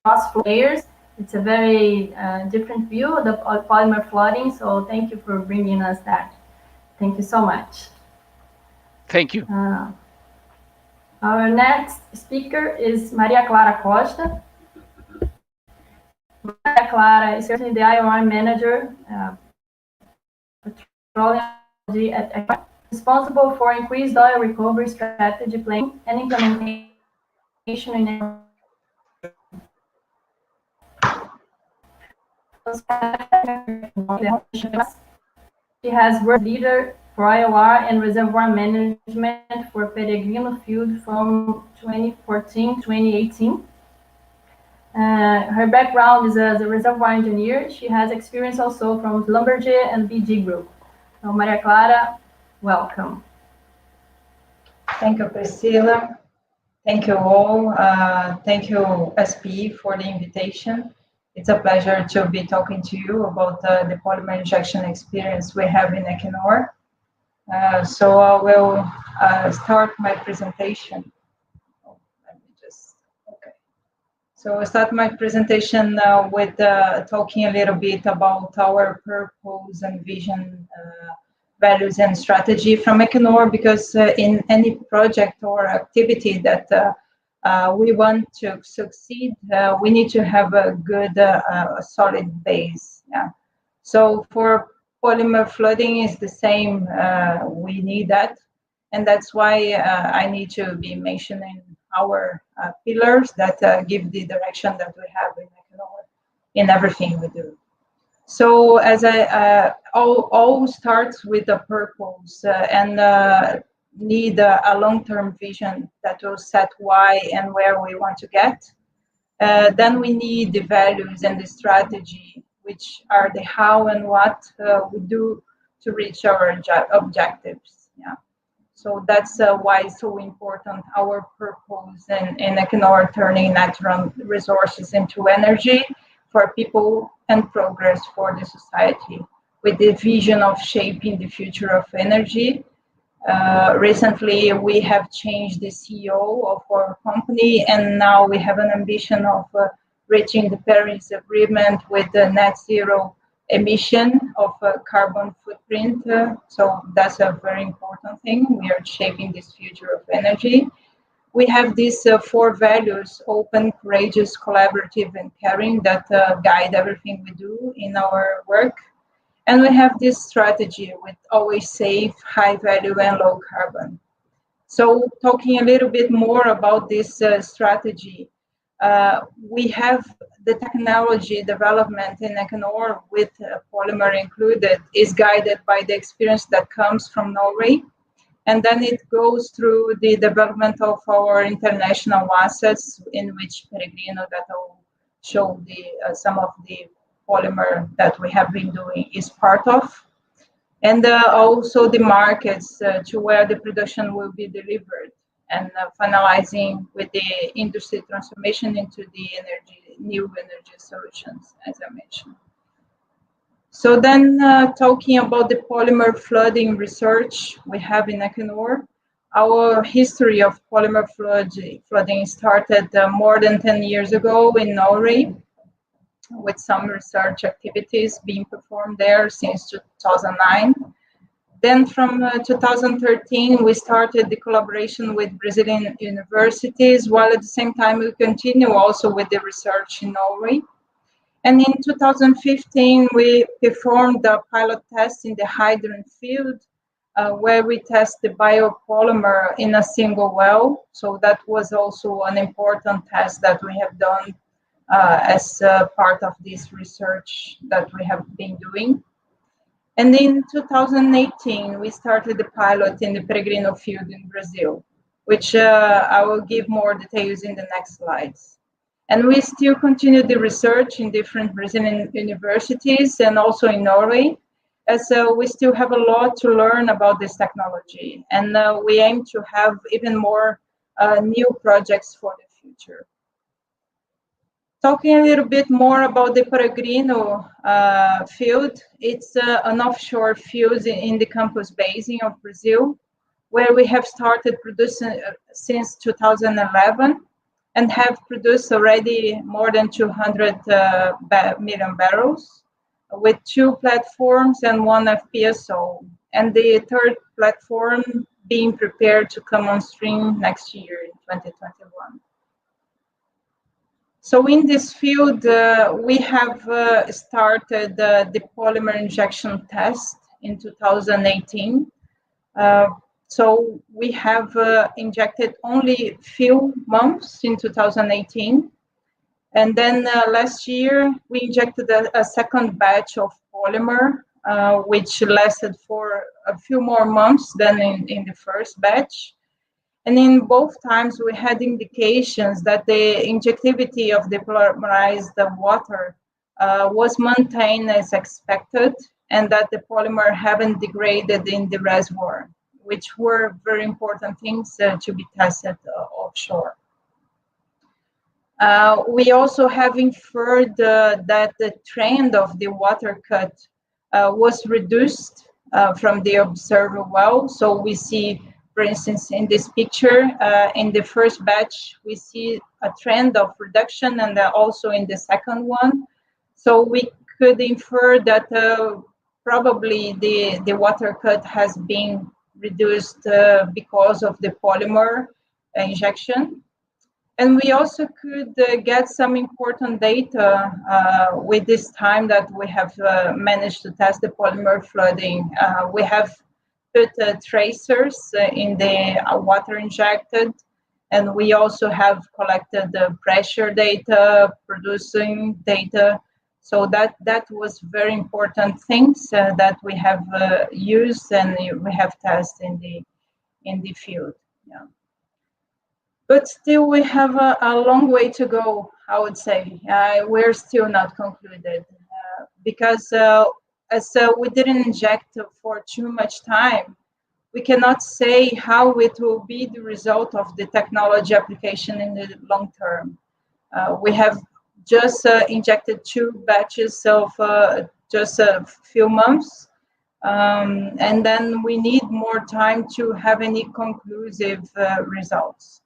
cross-flow layers. It's a very different view of the polymer flooding, so thank you for bringing us that. Thank you so much. Thank you. Our next speaker is Maria Clara Costa. Maria Clara is certainly the IOR manager, petroleum at ECHO, responsible for increased oil recovery strategy planning and implementation in She has worked leader for IOR and reservoir management for Peregrino Field from 2014-2018. Her background is as a reservoir engineer. She has experience also from Schlumberger and BG Group. So Maria Clara, welcome. Thank you, Priscilla. Thank you all. Thank you, SPE, for the invitation. It's a pleasure to be talking to you about the polymer injection experience we have in Equinor. So I will start my presentation. So I'll start my presentation with talking a little bit about our purpose and vision, values and strategy from Equinor, because in any project or activity that we want to succeed, we need to have a good, solid base. Yeah. So for polymer flooding is the same. We need that, and that's why I need to be mentioning our pillars that give the direction that we have in Equinor in everything we do. So as all starts with a purpose and need a long-term vision that will set why and where we want to get. Then we need the values and the strategy, which are the how and what we do to reach our objectives. Yeah. So that's why it's so important, our purpose in Equinor, turning natural resources into energy for people and progress for the society, with the vision of shaping the future of energy. Recently, we have changed the CEO of our company, and now we have an ambition of reaching the Paris Agreement with the net zero emission of carbon footprint. So that's a very important thing. We are shaping this future of energy. We have these 4 values: open, courageous, collaborative, and caring, that guide everything we do in our work. And we have this strategy with always safe, high value, and low carbon. So talking a little bit more about this strategy, we have the technology development in Equinor, with polymer included, is guided by the experience that comes from Norway. And then it goes through the development of our international assets, in which Peregrino, that I'll show some of the polymer that we have been doing, is part of. And also the markets to where the production will be delivered, and finalizing with the industry transformation into the new energy solutions, as I mentioned. So then talking about the polymer flooding research we have in Equinor, our history of polymer flooding started more than 10 years ago in Norway, with some research activities being performed there since 2009. Then from 2013, we started the collaboration with Brazilian universities, while at the same time we continue also with the research in Norway. And in 2015, we performed a pilot test in the hydrogen field, where we test the biopolymer in a single well. So that was also an important test that we have done as part of this research that we have been doing. And in 2018, we started the pilot in the Peregrino field in Brazil, which I will give more details in the next slides. And we still continue the research in different Brazilian universities and also in Norway, as we still have a lot to learn about this technology. And we aim to have even more new projects for the future. Talking a little bit more about the Peregrino field, it's an offshore field in the Campos Basin of Brazil, where we have started producing since 2011 and have produced already more than 200 million barrels with 2 platforms and 1 FPSO, and the 3rd platform being prepared to come on stream next year in 2021. So in this field, we have started the polymer injection test in 2018. So we have injected only few months in 2018. And then last year, we injected a second batch of polymer, which lasted for a few more months than in the first batch. And in both times, we had indications that the injectivity of the polymerized water was maintained as expected, and that the polymer haven't degraded in the reservoir, which were very important things to be tested offshore. We also have inferred that the trend of the water cut was reduced from the observed well. So we see, for instance, in this picture, in the first batch, we see a trend of reduction, and also in the second one. So we could infer that probably the water cut has been reduced because of the polymer injection. And we also could get some important data with this time that we have managed to test the polymer flooding. We have put tracers in the water injected, and we also have collected the pressure data, producing data. So that was very important things that we have used and we have tested in the field. Yeah. But still, we have a long way to go, I would say. We're still not concluded because as we didn't inject for too much time, we cannot say how it will be the result of the technology application in the long term. We have just injected 2 batches of just a few months, and then we need more time to have any conclusive results.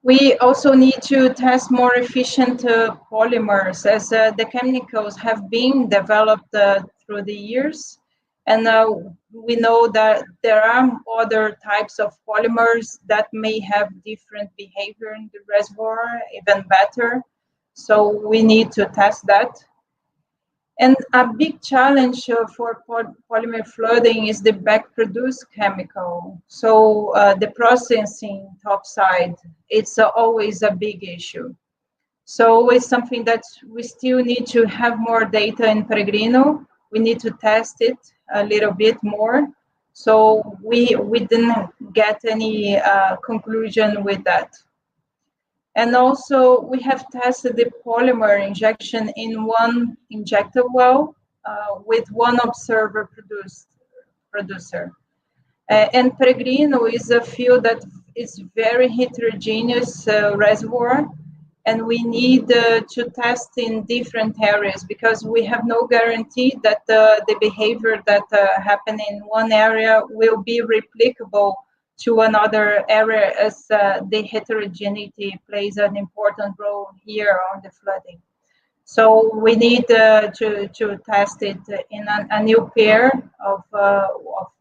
We also need to test more efficient polymers, as the chemicals have been developed through the years. And we know that there are other types of polymers that may have different behavior in the reservoir, even better. So we need to test that. And a big challenge for polymer flooding is the back-produced chemical. So the processing topside, it's always a big issue. So it's something that we still need to have more data in Peregrino. We need to test it a little bit more. So we didn't get any conclusion with that. And also, we have tested the polymer injection in 1 injector well with 1 observer producer. And Peregrino is a field that is very heterogeneous reservoir, and we need to test in different areas because we have no guarantee that the behavior that happen in one area will be replicable to another area, as the heterogeneity plays an important role here on the flooding. So we need to test it in a new pair of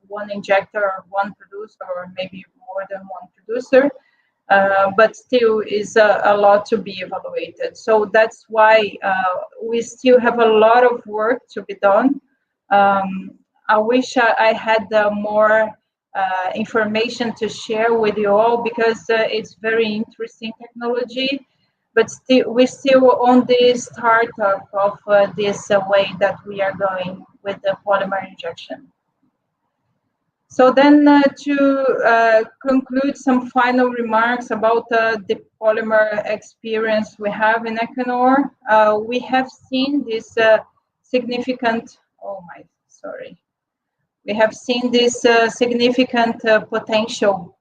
one injector or one producer, or maybe more than one producer, but still is a lot to be evaluated. So that's why we still have a lot of work to be done. I wish I had more information to share with you all, because it's very interesting technology, but we're still on the startup of this way that we are going with the polymer injection. So then to conclude, some final remarks about the polymer experience we have in Equinor. We have seen this significant, we have seen this significant potential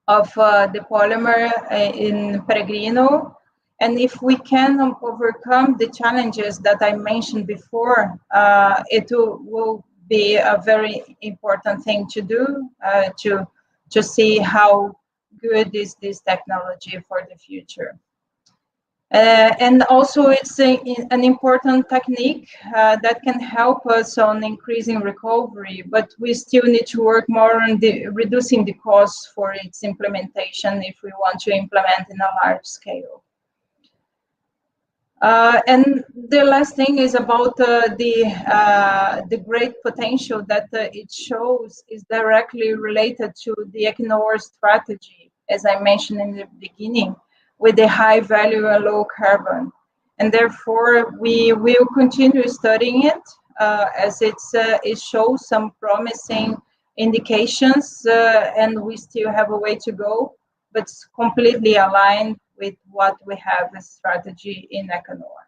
of the polymer in Peregrino. And if we can overcome the challenges that I mentioned before, it will be a very important thing to do to see how good is this technology for the future. And also it's an important technique that can help us on increasing recovery, but we still need to work more on reducing the costs for its implementation if we want to implement in a large scale. And the last thing is about the great potential that it shows is directly related to the Equinor strategy, as I mentioned in the beginning, with the high value and low carbon. And therefore, we will continue studying it as it shows some promising indications, and we still have a way to go, but it's completely aligned with what we have as strategy in Equinor.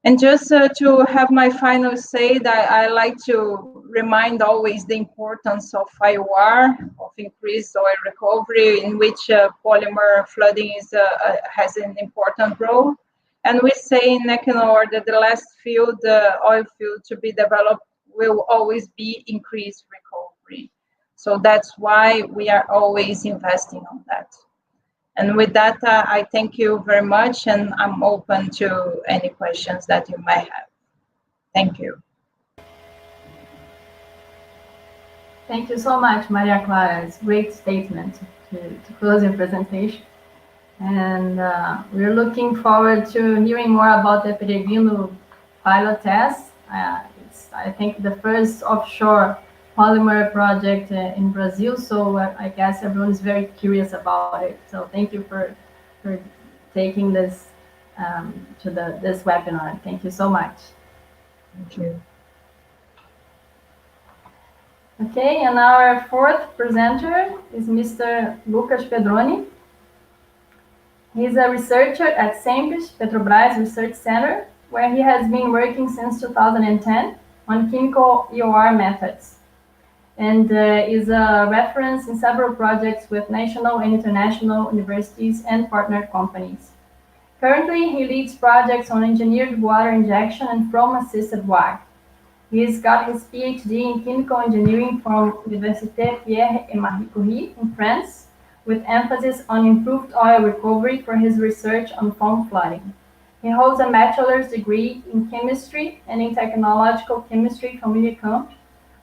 And just to have my final say, that I like to remind always the importance of IOR, of increased oil recovery, in which polymer flooding has an important role. And we say in Equinor that the last field, oil field to be developed, will always be increased recovery. So that's why we are always investing on that. And with that, I thank you very much, and I'm open to any questions that you might have. Thank you. Thank you so much, Maria Clara. It's a great statement to close your presentation. And we're looking forward to hearing more about the Peregrino pilot test. It's, I think, the first offshore polymer project in Brazil, so I guess everyone is very curious about it. So thank you for taking this to this webinar. Thank you so much. Thank you. Okay, and our fourth presenter is Mr. Lucas Pedroni. He's a researcher at SEMPES Petrobras Research Center, where he has been working since 2010 on chemical EOR methods, and is a reference in several projects with national and international universities and partner companies. Currently, he leads projects on engineered water injection and foam-assisted WAG. He's got his PhD in chemical engineering from Université Pierre et Marie Curie in France, with emphasis on improved oil recovery for his research on foam flooding. He holds a bachelor's degree in chemistry and in technological chemistry from Unicamp,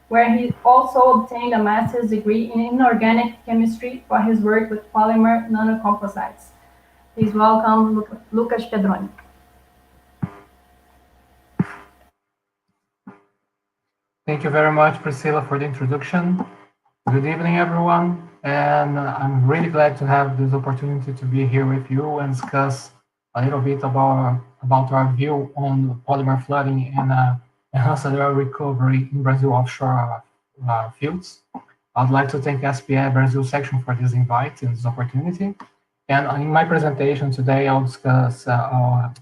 where he also obtained a master's degree in inorganic chemistry for his work with polymer nanocomposites. Please welcome Lucas Pedroni. Thank you very much, Priscilla, for the introduction. Good evening, everyone. And I'm really glad to have this opportunity to be here with you and discuss a little bit about our view on polymer flooding and enhanced oil recovery in Brazil offshore fields. I'd like to thank SPE Brasil section for this invite and this opportunity. And in my presentation today, I'll discuss,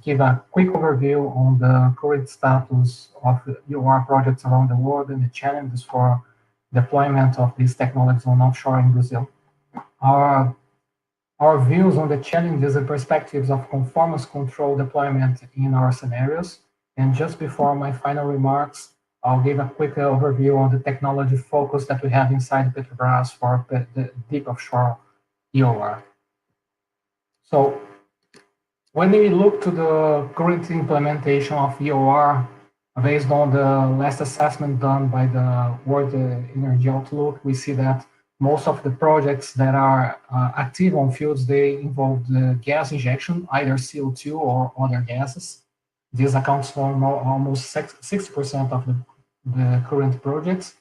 give a quick overview on the current status of EOR projects around the world and the challenges for deployment of these technologies on offshore in Brazil. Our views on the challenges and perspectives of conformance control deployment in our scenarios. And just before my final remarks, I'll give a quick overview on the technology focus that we have inside Petrobras for the deep offshore EOR. So when we look to the current implementation of EOR Based on the last assessment done by the World Energy Outlook, we see that most of the projects that are active on fields, they involve the gas injection, either CO2 or other gases. This accounts for almost 60% of the current projects.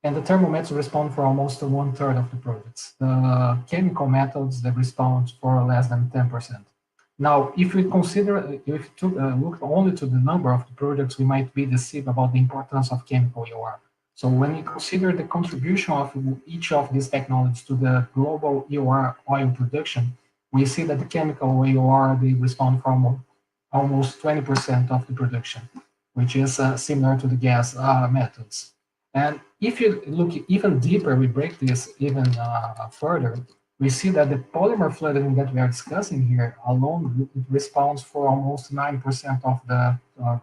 And the thermal methods respond for almost 1/3 of the projects. The chemical methods, they respond for less than 10%. Now, if we look only to the number of the projects, we might be deceived about the importance of chemical EOR. So when we consider the contribution of each of these technologies to the global EOR oil production, we see that the chemical EOR, they respond for almost 20% of the production, which is similar to the gas methods. And if you look even deeper, we break this even further, we see that the polymer flooding that we are discussing here alone, it responds for almost 9% of the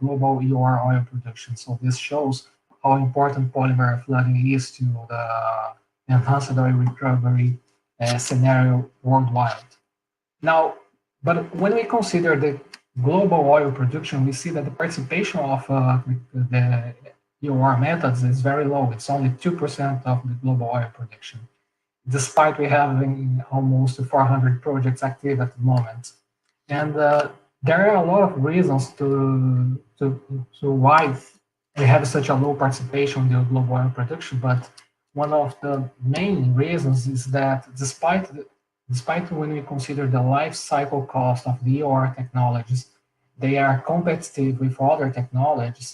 global EOR oil production. So this shows how important polymer flooding is to the enhanced oil recovery scenario worldwide. Now, but when we consider the global oil production, we see that the participation of the EOR methods is very low. It's only 2% of the global oil production, despite we having almost 400 projects active at the moment. And there are a lot of reasons to why we have such a low participation in the global oil production, but one of the main reasons is that despite when we consider the life cycle cost of the EOR technologies, they are competitive with other technologies.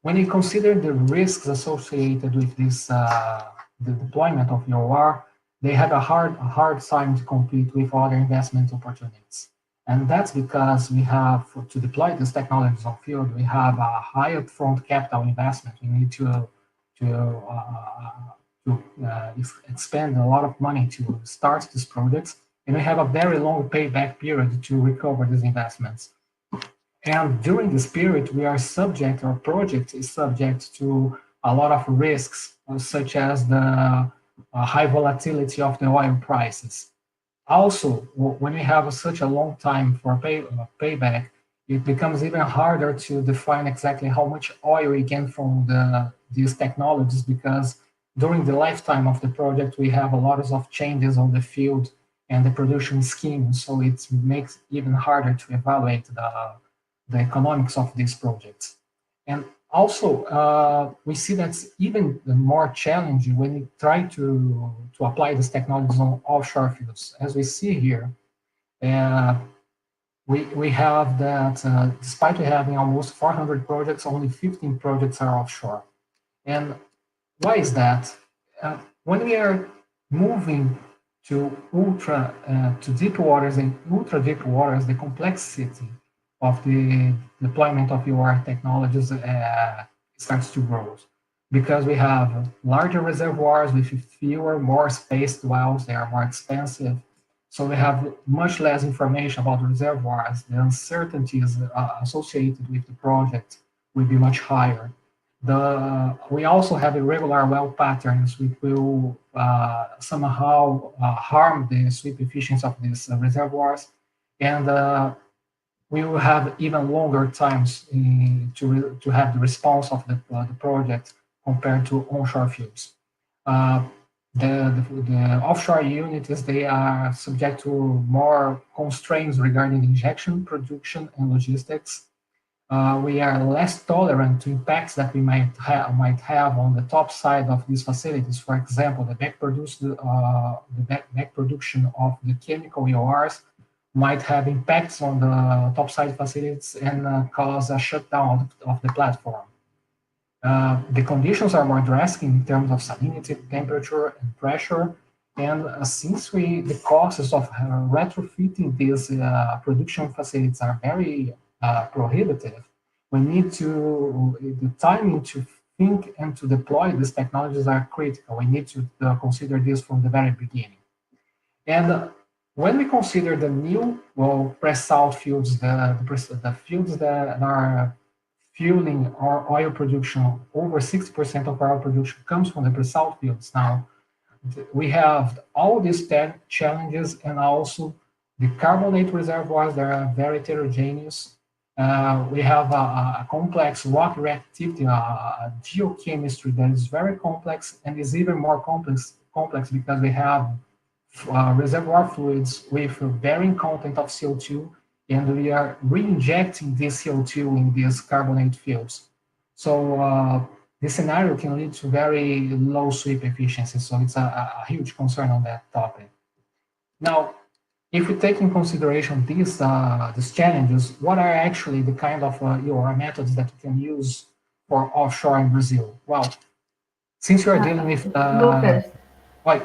When you consider the risks associated with this, the deployment of EOR, they have a hard time to compete with other investment opportunities. And that's because we have, to deploy these technologies on field, we have a high upfront capital investment. We need to expend a lot of money to start these projects, and we have a very long payback period to recover these investments. And during this period, our project is subject to a lot of risks, such as the high volatility of the oil prices. Also, when we have such a long time for payback, it becomes even harder to define exactly how much oil we get from these technologies, because during the lifetime of the project, we have a lot of changes on the field and the production scheme, so it makes it even harder to evaluate the economics of these projects. And also, we see that's even more challenging when we try to apply these technologies on offshore fields. As we see here, we have that despite having almost 400 projects, only 15 projects are offshore. And why is that? When we are moving to deep waters and ultra deep waters, the complexity of the deployment of EOR technologies starts to grow, because we have larger reservoirs with fewer, more spaced wells. They are more expensive, so we have much less information about the reservoirs. The uncertainties associated with the project will be much higher. We also have irregular well patterns, which will somehow harm the sweep efficiency of these reservoirs, and we will have even longer times to have the response of the project compared to onshore fields. The offshore units, they are subject to more constraints regarding injection, production, and logistics. We are less tolerant to impacts that we might have on the top side of these facilities. For example, the back production of the chemical EORs might have impacts on the topside facilities and cause a shutdown of the platform. The conditions are more drastic in terms of salinity, temperature, and pressure. And since the costs of retrofitting these production facilities are very prohibitive, we need the timing to think and to deploy these technologies are critical. We need to consider this from the very beginning. And when we consider the new pre-salt fields, the fields that are fueling our oil production, over 60% of our production comes from the pre-salt fields now. We have all these challenges, and also the carbonate reservoirs that are very heterogeneous. We have a complex rock reactivity, a geochemistry that is very complex and is even more complex because we have reservoir fluids with a varying content of CO2, and we are re-injecting this CO2 in these carbonate fields. So this scenario can lead to very low sweep efficiency, so it's a huge concern on that topic. Now, if we take in consideration these challenges, what are actually the kind of EOR methods that we can use for offshore in Brazil? Well, since you are dealing with... Lucas, what?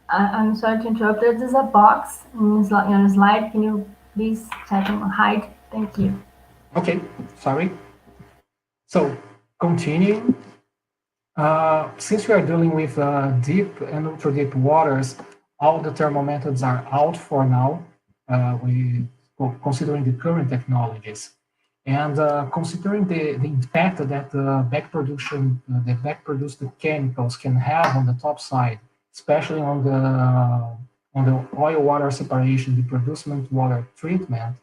I'm sorry to interrupt. There's a box on your slide. Can you please check and hide? Thank you. Okay, sorry. So, continuing. Since we are dealing with deep and ultra-deep waters, all the thermal methods are out for now, considering the current technologies. And considering the impact that the back-produced chemicals can have on the top side, especially on the oil-water separation, the producement water treatment,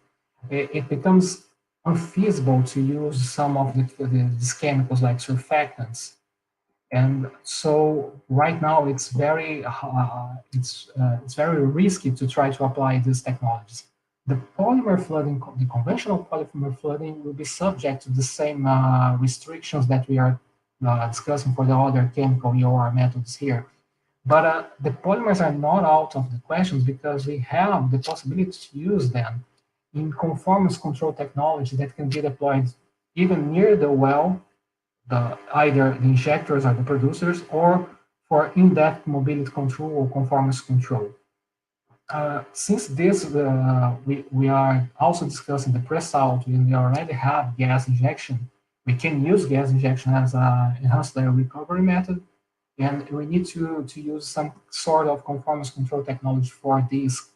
it becomes unfeasible to use some of these chemicals like surfactants. And so right now it's very risky to try to apply these technologies. The polymer flooding, the conventional polymer flooding, will be subject to the same restrictions that we are discussing for the other chemical EOR methods here. But the polymers are not out of the questions because we have the possibility to use them in conformance control technology that can be deployed even near the well, either the injectors or the producers, or for in-depth mobility control or conformance control. Since this, we are also discussing the pre-salt, and we already have gas injection. We can use gas injection as an enhanced layer recovery method, and we need to use some sort of conformance control technology for these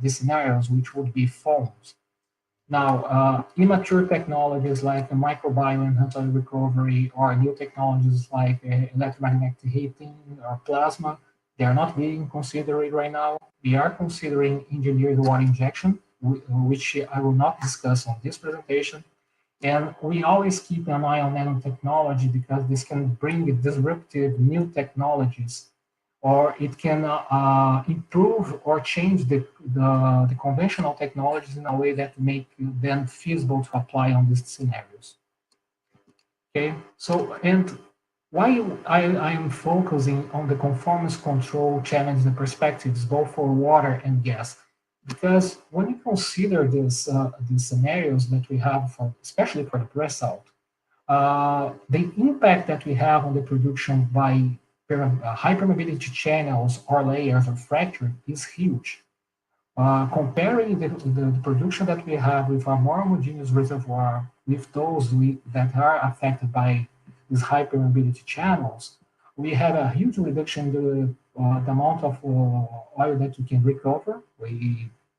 scenarios, which would be foams. Now, immature technologies like microbiome enhanced recovery, or new technologies like electromagnetic heating or plasma, they are not being considered right now. We are considering engineered water injection, which I will not discuss on this presentation. And we always keep an eye on nanotechnology because this can bring disruptive new technologies, or it can improve or change the conventional technologies in a way that make them feasible to apply on these scenarios. Okay, so, and why I am focusing on the conformance control challenge and perspectives, both for water and gas, because when you consider these scenarios that we have, especially for the pre-salt, the impact that we have on the production by high permeability channels or layers or fracture is huge. Comparing the production that we have with a more homogeneous reservoir with those that are affected by these high permeability channels, we have a huge reduction in the amount of oil that we can recover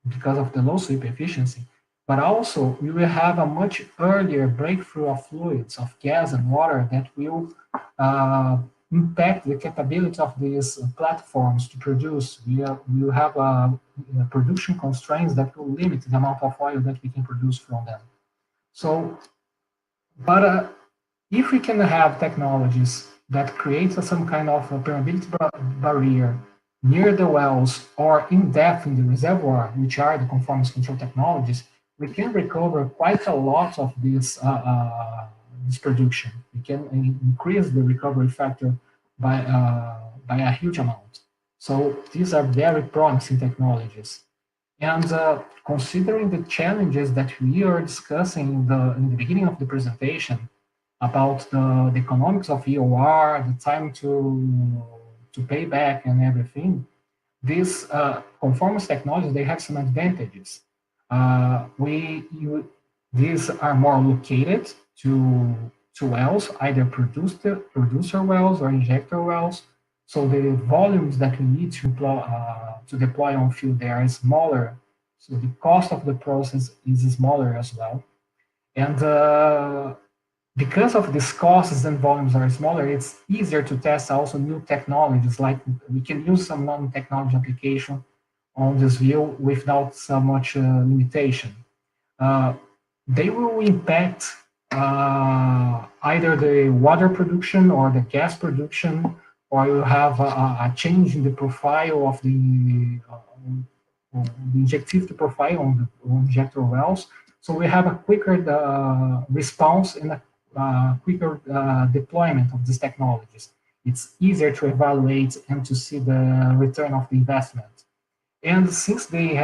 because of the low sweep efficiency. But also, we will have a much earlier breakthrough of fluids, of gas and water that will impact the capability of these platforms to produce. We will have production constraints that will limit the amount of oil that we can produce from them. So, but if we can have technologies that create some kind of a permeability barrier near the wells or in depth in the reservoir, which are the conformance control technologies, we can recover quite a lot of this production. We can increase the recovery factor by a huge amount. So these are very promising technologies. And considering the challenges that we are discussing in the beginning of the presentation about the economics of EOR, the time to pay back and everything, these conformance technologies, they have some advantages. These are more located to wells, either producer wells or injector wells. So the volumes that we need to deploy on field there are smaller. So the cost of the process is smaller as well. And because of these costs and volumes are smaller, it's easier to test also new technologies. Like we can use some nanotechnology application on this view without so much limitation. they will impact either the water production or the gas production, or you have a change in the profile of the injectivity profile on the injector wells. So we have a quicker response and a quicker deployment of these technologies. It's easier to evaluate and to see the return of the investment. And since they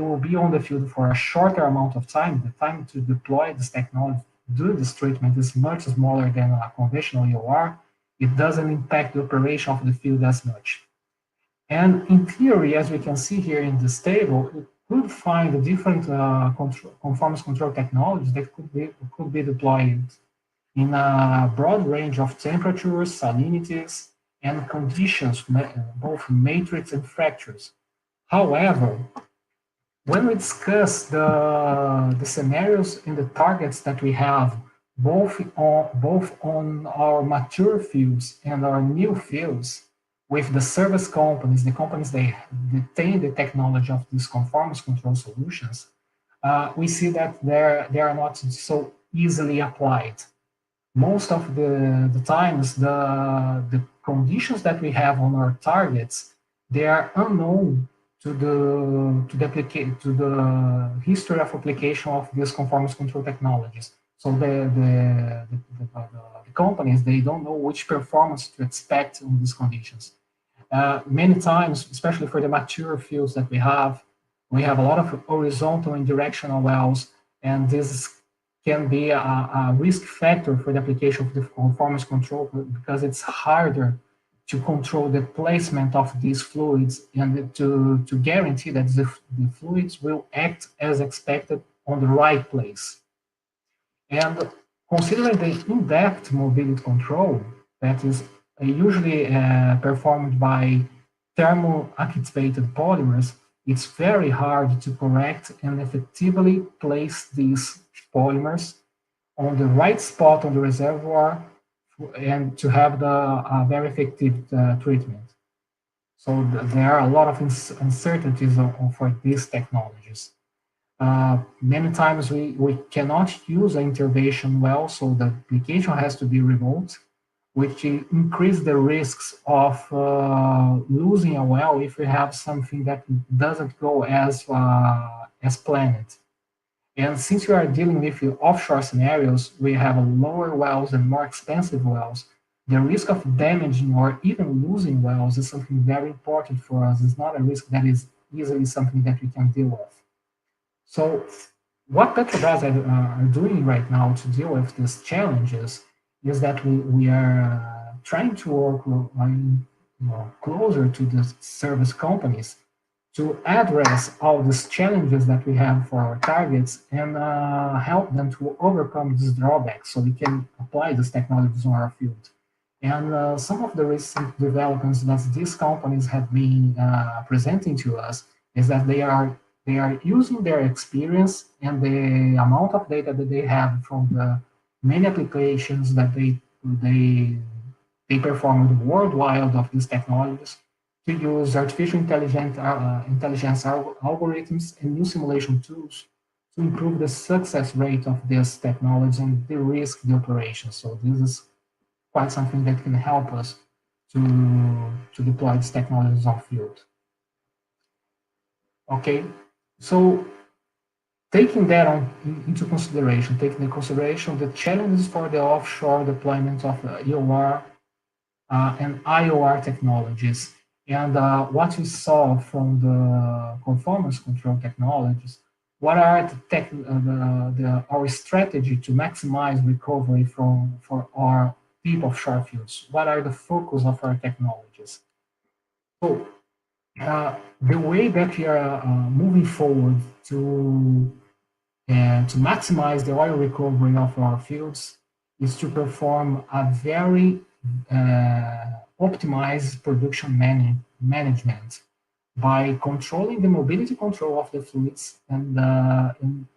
will be on the field for a shorter amount of time, the time to deploy this technology, do this treatment is much smaller than a conventional EOR. It doesn't impact the operation of the field as much. And in theory, as we can see here in this table, it could find different conformance control technologies that could be deployed in a broad range of temperatures, salinities, and conditions, both matrix and fractures. However, when we discuss the scenarios and the targets that we have, both on our mature fields and our new fields, with the service companies, the companies that retain the technology of these conformance control solutions, we see that they are not so easily applied. Most of the times, the conditions that we have on our targets, they are unknown to the history of application of these conformance control technologies. So the companies, they don't know which performance to expect in these conditions. Many times, especially for the mature fields that we have a lot of horizontal and directional wells, and this can be a risk factor for the application of the conformance control because it's harder to control the placement of these fluids and to guarantee that the fluids will act as expected on the right place. And considering the in-depth mobility control that is usually performed by thermo-activated polymers, it's very hard to correct and effectively place these polymers on the right spot on the reservoir and to have the very effective treatment. So there are a lot of uncertainties for these technologies. Many times we cannot use an intervention well, so the application has to be remote, which increase the risks of losing a well if we have something that doesn't go as planned. And since we are dealing with offshore scenarios, we have lower wells and more expensive wells. The risk of damaging or even losing wells is something very important for us. It's not a risk that is easily something that we can deal with. So what Petrobras are doing right now to deal with these challenges is that we are trying to work closer to the service companies to address all these challenges that we have for our targets and help them to overcome these drawbacks so we can apply these technologies on our field. And some of the recent developments that these companies have been presenting to us is that they are using their experience and the amount of data that they have from the many applications that they performed worldwide of these technologies to use artificial intelligence algorithms and new simulation tools to improve the success rate of this technology and de-risk the operation. So this is quite something that can help us to deploy these technologies on field. Okay, so taking that into consideration, the challenges for the offshore deployment of EOR and IOR technologies, and what we saw from the conformance control technologies, what are our strategy to maximize recovery for our deep offshore fields? What are the focus of our technologies? So the way that we are moving forward to maximize the oil recovery of our fields is to perform a very optimized production management by controlling the mobility control of the fluids and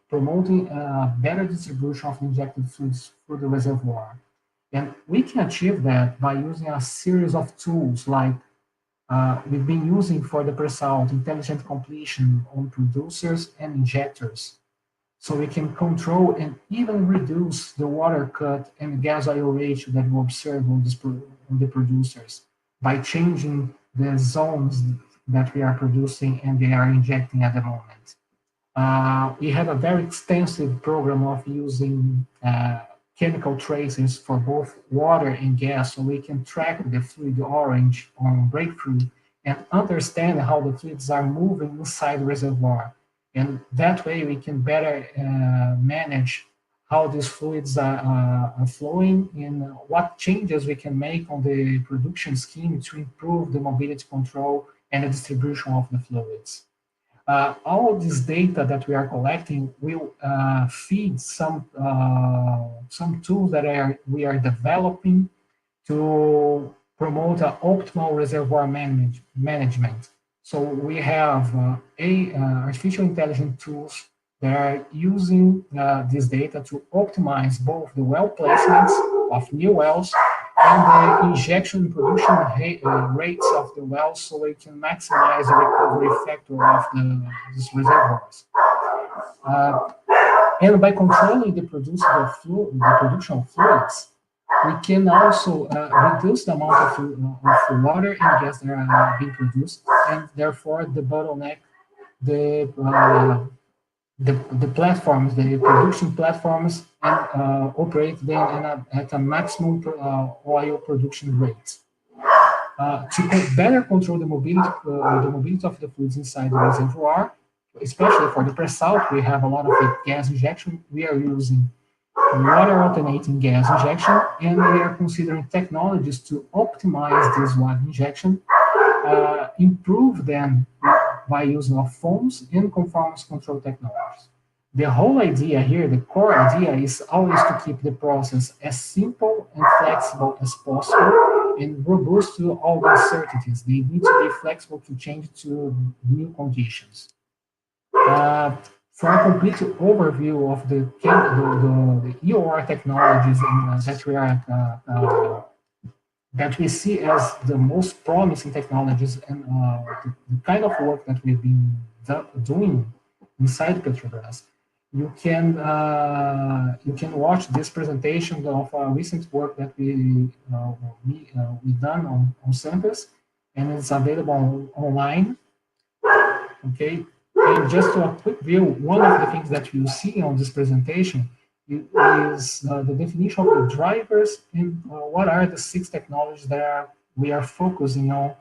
promoting a better distribution of injected fluids through the reservoir. And we can achieve that by using a series of tools like we've been using for the pre-salt intelligent completion on producers and injectors. So we can control and even reduce the water cut and gas oil ratio that we observe on the producers by changing the zones that we are producing and they are injecting at the moment. We have a very extensive program of using chemical traces for both water and gas, so we can track the fluid orange on breakthrough and understand how the fluids are moving inside the reservoir. And that way we can better manage how these fluids are flowing and what changes we can make on the production scheme to improve the mobility control and the distribution of the fluids. All this data that we are collecting will feed some tools that we are developing to promote an optimal reservoir management. So we have artificial intelligence tools that are using this data to optimize both the well placements of new wells and the injection and production rates of the wells, so we can maximize the recovery factor of these reservoirs. And by controlling the production of fluids, we can also reduce the amount of water and gas that are being produced, and therefore the bottleneck the platforms, the production platforms, and operate them at a maximum oil production rate. To better control the mobility of the fluids inside the reservoir, especially for the pre-salt, we have a lot of gas injection. We are using water alternating gas injection, and we are considering technologies to optimize this water injection, improve them by using of foams and conformance control technologies. The whole idea here, the core idea, is always to keep the process as simple and flexible as possible and robust to all the uncertainties. They need to be flexible to change to new conditions. For a complete overview of the EOR technologies that we see as the most promising technologies and the kind of work that we've been doing inside Petrobras, you can watch this presentation of recent work that we done on Samples, and it's available online. Okay, and just to a quick view, one of the things that you see on this presentation is the definition of the drivers and what are the 6 technologies that we are focusing on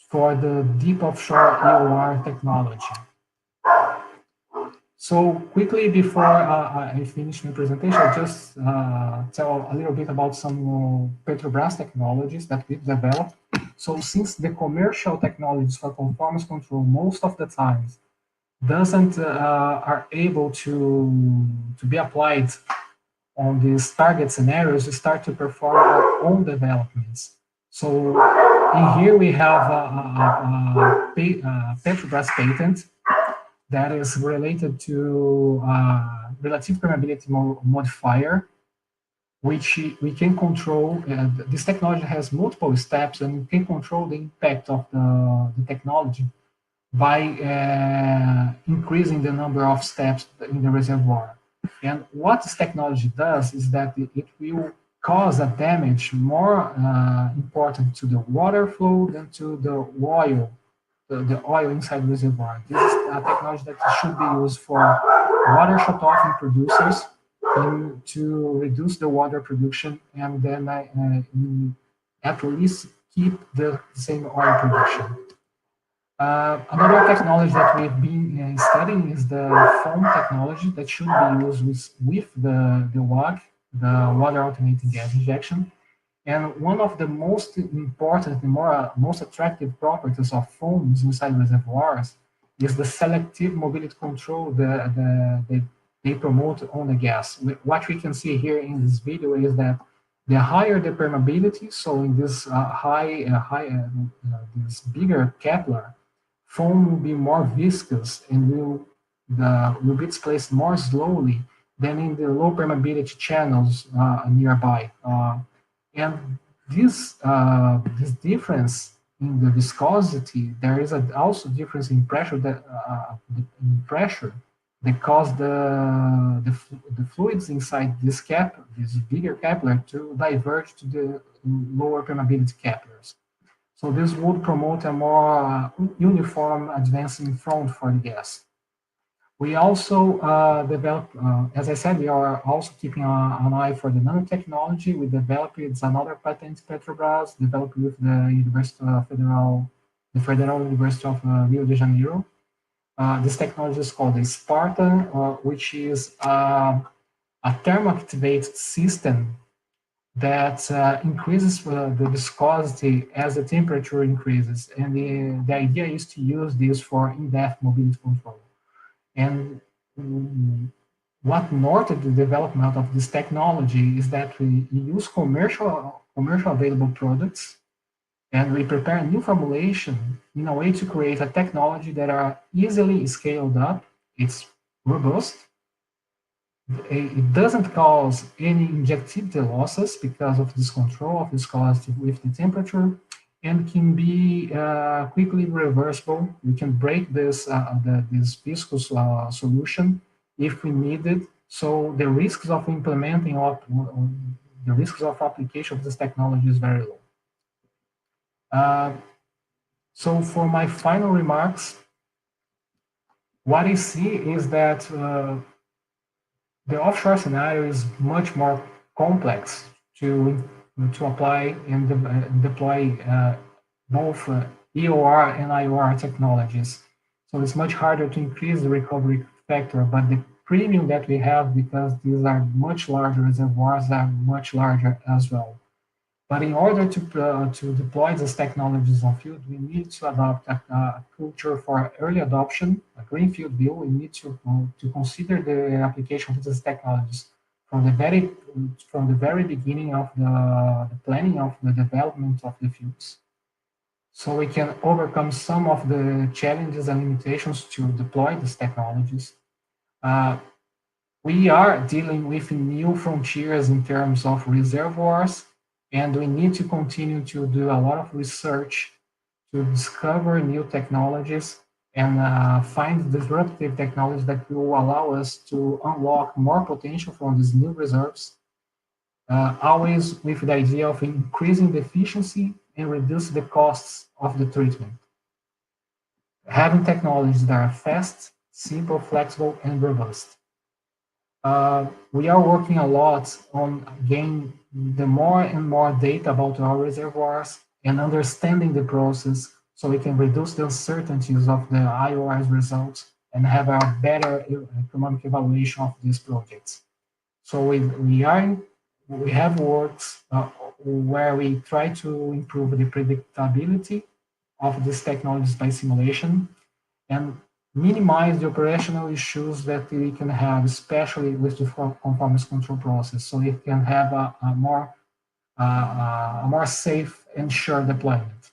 for the deep offshore EOR technology. So quickly before I finish my presentation, I'll just tell a little bit about some Petrobras technologies that we've developed. So since the commercial technologies for conformance control most of the times are able to be applied on these target scenarios, we start to perform our own developments. So in here we have a Petrobras patent that is related to relative permeability modifier, which we can control. This technology has multiple steps, and we can control the impact of the technology by increasing the number of steps in the reservoir. And what this technology does is that it will cause a damage more important to the water flow than to the oil, the oil inside the reservoir. This is a technology that should be used for water shutoff in producers and to reduce the water production, and then at least keep the same oil production. Another technology that we've been studying is the foam technology that should be used with the WAG, the water alternating gas injection. And one of the most important and most attractive properties of foams inside reservoirs is the selective mobility control that they promote on the gas. What we can see here in this video is that the higher the permeability, so in this this bigger capillary, foam will be more viscous and will be displaced more slowly than in the low permeability channels nearby. And this difference in the viscosity, there is also difference in pressure cause the fluids inside this bigger capillary to diverge to the lower permeability capillaries. So this would promote a more uniform advancing front for the gas. We also develop, as I said, we are also keeping an eye for the nanotechnology. We developed, it's another patent Petrobras, developed with the Federal University of Rio de Janeiro. This technology is called a Spartan, which is a thermoactivated system that increases the viscosity as the temperature increases. And the idea is to use this for in-depth mobility control. And what norted the development of this technology is that we use commercial available products, and we prepare a new formulation in a way to create a technology that are easily scaled up. It's robust. It doesn't cause any injectivity losses because of this control of viscosity with the temperature, and can be quickly reversible. We can break this viscous solution if we need it. So the risks of implementing the risks of application of this technology is very low. So for my final remarks, what I see is that the offshore scenario is much more complex to apply and deploy both EOR and IOR technologies. So it's much harder to increase the recovery factor, but the premium that we have, because these are much larger reservoirs, are much larger as well. But in order to deploy these technologies on field, we need to adopt a culture for early adoption, a greenfield view. We need to consider the application of these technologies from the very beginning of the planning of the development of the fields, so we can overcome some of the challenges and limitations to deploy these technologies. We are dealing with new frontiers in terms of reservoirs, and we need to continue to do a lot of research to discover new technologies and find disruptive technologies that will allow us to unlock more potential from these new reserves, always with the idea of increasing the efficiency and reduce the costs of the treatment. Having technologies that are fast, simple, flexible, and robust. We are working a lot on gaining the more and more data about our reservoirs and understanding the process, so we can reduce the uncertainties of the IOR's results and have a better economic evaluation of these projects. So we have works where we try to improve the predictability of these technologies by simulation and minimize the operational issues that we can have, especially with the conformance control process, so we can have a more safe and sure deployment.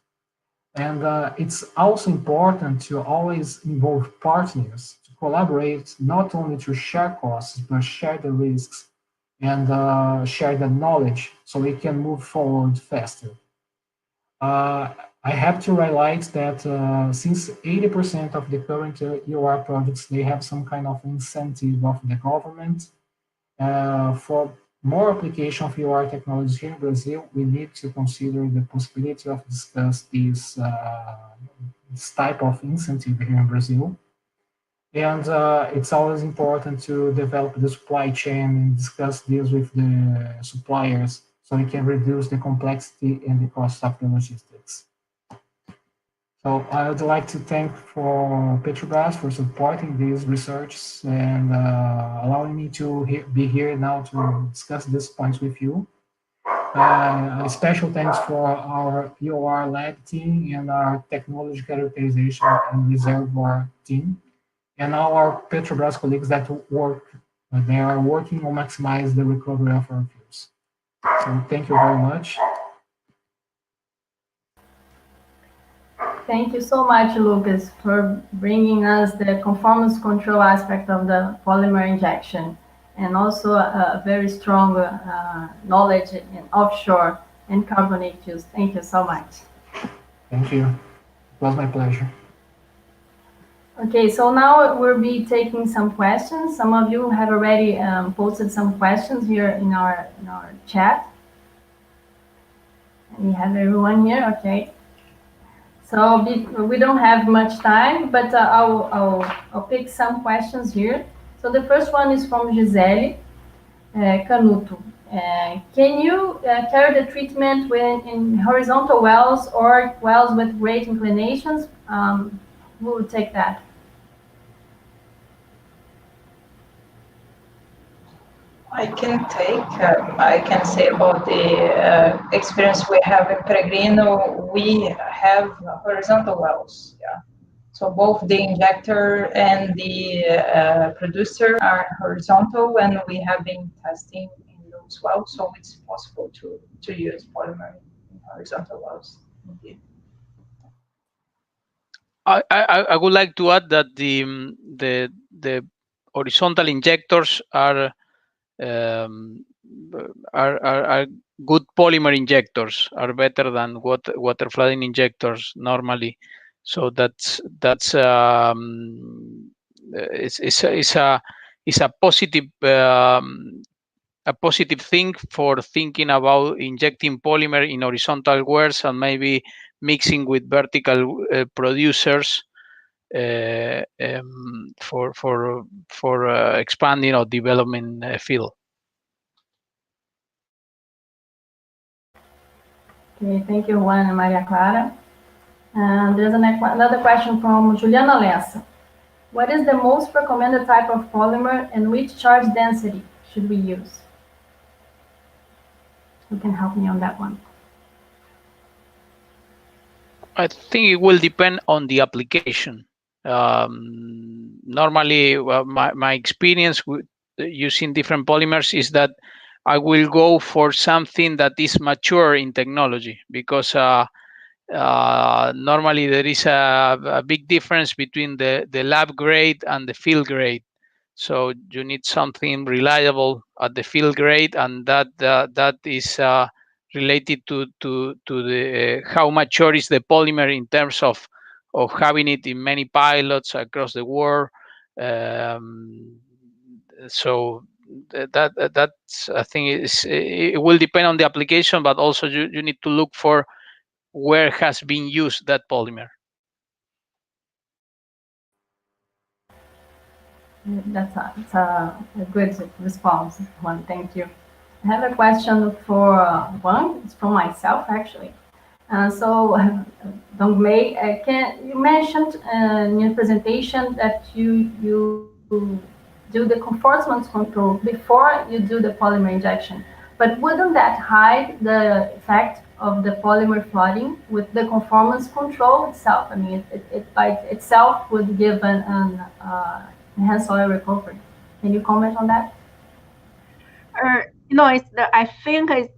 And it's also important to always involve partners to collaborate, not only to share costs, but share the risks and share the knowledge, so we can move forward faster. I have to highlight that since 80% of the current EOR projects, they have some kind of incentive of the government. For more application of EOR technologies here in Brazil, we need to consider the possibility of discuss this type of incentive here in Brazil. And it's always important to develop the supply chain and discuss this with the suppliers, so we can reduce the complexity and the cost of the logistics. So I would like to thank for Petrobras for supporting these research and allowing me to be here now to discuss these points with you. A special thanks for our EOR lab team and our technology characterization and reservoir team, and our Petrobras colleagues that they are working on maximize the recovery of our fields. So thank you very much. Thank you so much, Lucas, for bringing us the conformance control aspect of the polymer injection, and also a very strong knowledge in offshore and carbonate use. Thank you so much. Thank you. It was my pleasure. Okay, so now we'll be taking some questions. Some of you have already posted some questions here in our chat. And we have everyone here, okay. So we don't have much time, but I'll pick some questions here. So the first one is from Gisele Canuto. Can you carry the treatment in horizontal wells or wells with great inclinations? Who will take that? I can take, I can say about the experience we have in Peregrino. We have horizontal wells, yeah. So both the injector and the producer are horizontal, and we have been testing in those wells, so it's possible to use polymer in horizontal wells. Indeed. I would like to add that the horizontal injectors are good polymer injectors, are better than water flooding injectors normally. So it's a positive thing for thinking about injecting polymer in horizontal wells and maybe mixing with vertical producers for expanding or development field. Okay, thank you, Juan and Maria Clara. And there's another question from Juliana Lessa. What is the most recommended type of polymer and which charge density should we use? Who can help me on that one? I think it will depend on the application. Normally, my experience with using different polymers is that I will go for something that is mature in technology, because normally there is a big difference between the lab grade and the field grade. So you need something reliable at the field grade, and that is related to the how mature is the polymer in terms of having it in many pilots across the world. So that's, I think it will depend on the application, but also you need to look for where has been used that polymer. That's a good response, Juan. Thank you. I have a question for Wang. It's from myself, actually. So, Dongmei, you mentioned in your presentation that you do the conformance control before you do the polymer injection. But wouldn't that hide the effect of the polymer flooding with the conformance control itself? I mean, it by itself would give an enhanced oil recovery. Can you comment on that? No, I think it's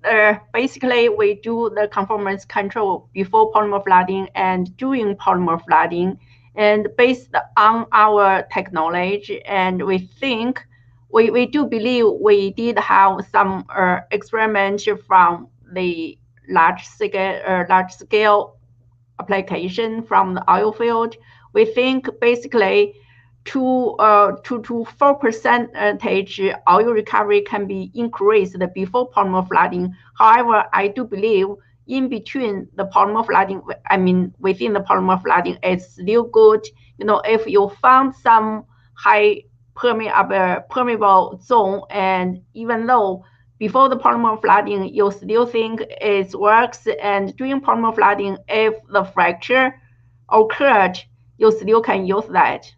basically we do the conformance control before polymer flooding and during polymer flooding, and based on our technology, and we think we do believe we did have some experiments from the large scale application from the oil field. We think basically 2 to 4% oil recovery can be increased before polymer flooding. However, I do believe in between the polymer flooding, I mean within the polymer flooding, it's still good. You know, if you found some high permeable zone, and even though before the polymer flooding you still think it works, and during polymer flooding, if the fracture occurred, you still can use that.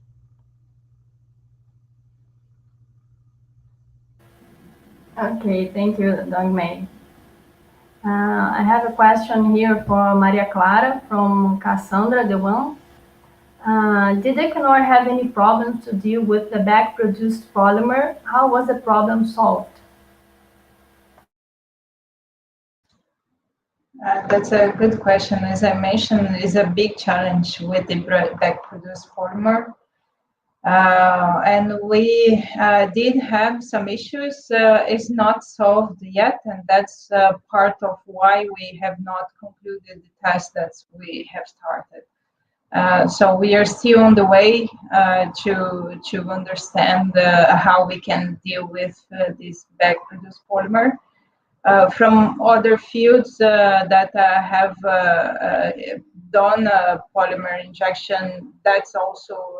Okay, thank you, Dongmei. I have a question here for Maria Clara from Cassandra de Wang. Did Equinor have any problems to deal with the back-produced polymer? How was the problem solved? That's a good question. As I mentioned, it's a big challenge with the back-produced polymer. And we did have some issues. It's not solved yet, and that's part of why we have not concluded the test that we have started. So we are still on the way to understand how we can deal with this back-produced polymer. From other fields that have done polymer injection, that's also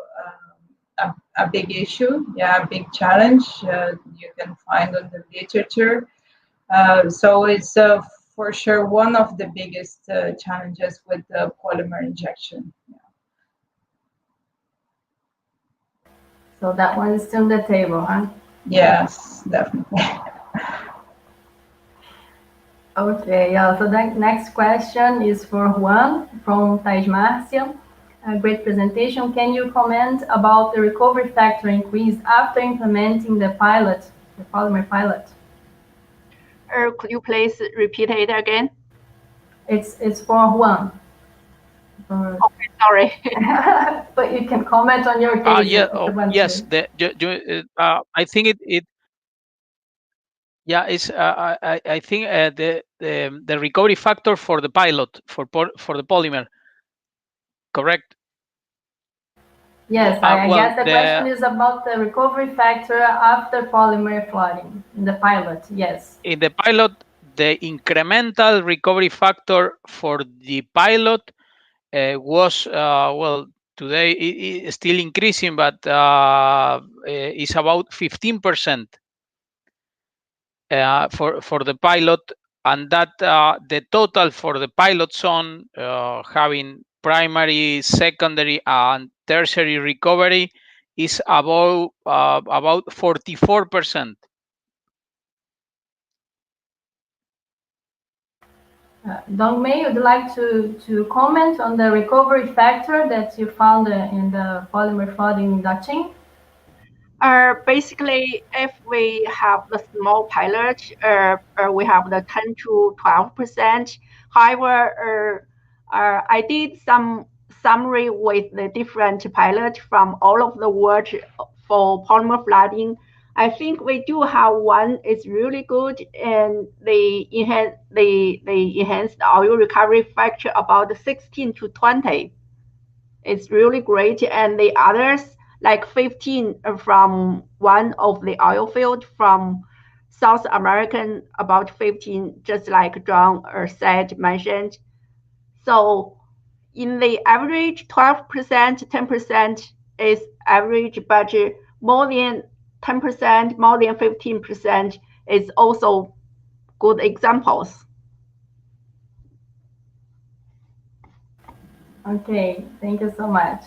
a big issue, a big challenge you can find on the literature. So it's for sure one of the biggest challenges with the polymer injection. So that one is still on the table, huh? Yes, definitely. Okay, so the next question is for Juan from Thais Marcia. A great presentation. Can you comment about the recovery factor increase after implementing the pilot, the polymer pilot? Could you please repeat it again? It's for Juan. Okay, sorry. But you can comment on your case. Yes. I think it. Yeah, it's. I think the recovery factor for the pilot for the polymer. Correct. Yes, I guess the question is about the recovery factor after polymer flooding in the pilot. Yes. In the pilot, the incremental recovery factor for the pilot was today it is still increasing, but it's about 15% for the pilot, and that the total for the pilot zone having primary, secondary, and tertiary recovery is about 44%. Dongmei, would you like to comment on the recovery factor that you found in the polymer flooding induction? Basically, if we have the small pilot, we have the 10 to 12%. However, I did some summary with the different pilot from all over the world for polymer flooding. I think we do have one is really good, and they enhance the oil recovery factor about 16 to 20. It's really great, and the others like 15 from one of the oil field from South American, about 15, just like John mentioned. So in the average, 12%, 10% is average, but more than 10%, more than 15% is also good examples. Okay, thank you so much.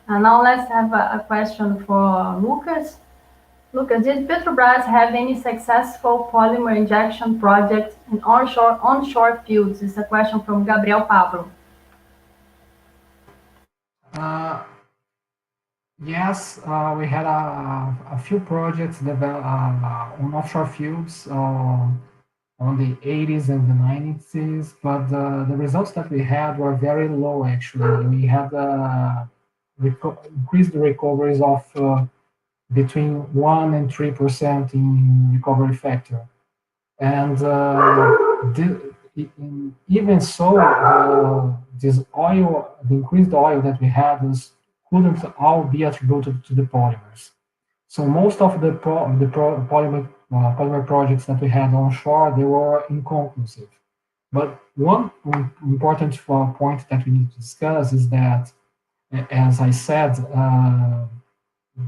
And now let's have a question for Lucas. Lucas, did Petrobras have any successful polymer injection projects in onshore fields? This is a question from Gabriel Pablo. Yes, we had a few projects on offshore fields on the 80s and the 90s, but the results that we had were very low, actually. We had increased the recoveries of between 1% and 3% in recovery factor. And even so, this oil, the increased oil that we had couldn't all be attributed to the polymers. So most of the polymer projects that we had onshore, they were inconclusive. But one important point that we need to discuss is that, as I said,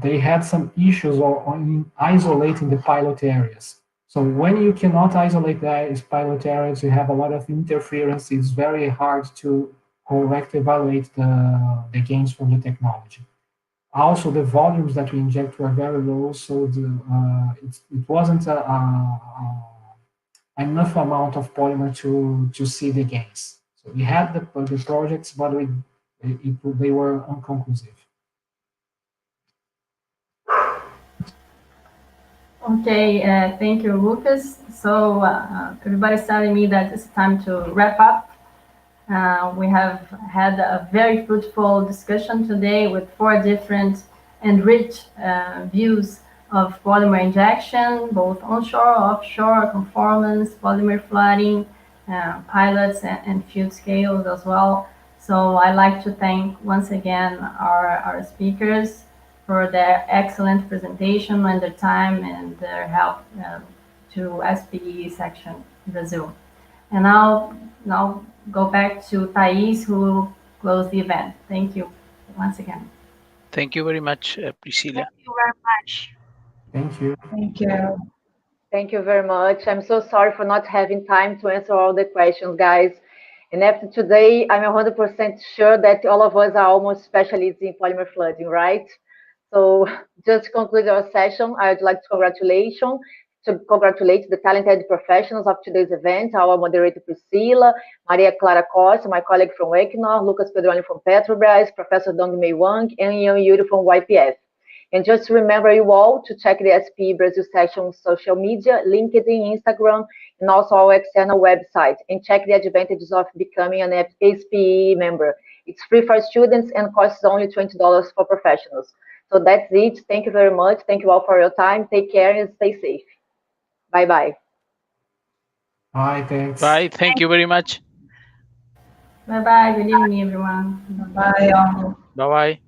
they had some issues on isolating the pilot areas. So when you cannot isolate these pilot areas, you have a lot of interference. It's very hard to correctly evaluate the gains from the technology. Also, the volumes that we inject were very low, so it wasn't enough amount of polymer to see the gains. So we had the projects, but they were unconclusive. Okay, thank you, Lucas. So everybody's telling me that it's time to wrap up. We have had a very fruitful discussion today with 4 different and rich views of polymer injection, both onshore, offshore, conformance, polymer flooding, pilots, and field scales as well. So I'd like to thank once again our speakers for their excellent presentation and their time and their help to SPE Seção Brasil. And I'll now go back to Thais, who will close the event. Thank you once again. Thank you very much, Priscilla. Thank you very much. Thank you. Thank you. Thank you very much. I'm so sorry for not having time to answer all the questions, guys. And after today, I'm 100% sure that all of us are almost specialists in polymer flooding, right? So just to conclude our session, I would like to congratulate the talented professionals of today's event, our moderator Priscilla, Maria Clara Costa, my colleague from Wang, Lucas Pedroni from Petrobras, Professor Dongmei Wang, and Yang Yuri from YPF. And just remember you all to check the SPE Brasil section social media, LinkedIn, Instagram, and also our external website, and check the advantages of becoming an SPE member. It's free for students and costs only $20 for professionals. So that's it. Thank you very much. Thank you all for your time. Take care and stay safe. Bye-bye. Bye, thanks. Bye. Thank you very much. Bye-bye. Good evening, everyone. Bye. Bye-bye.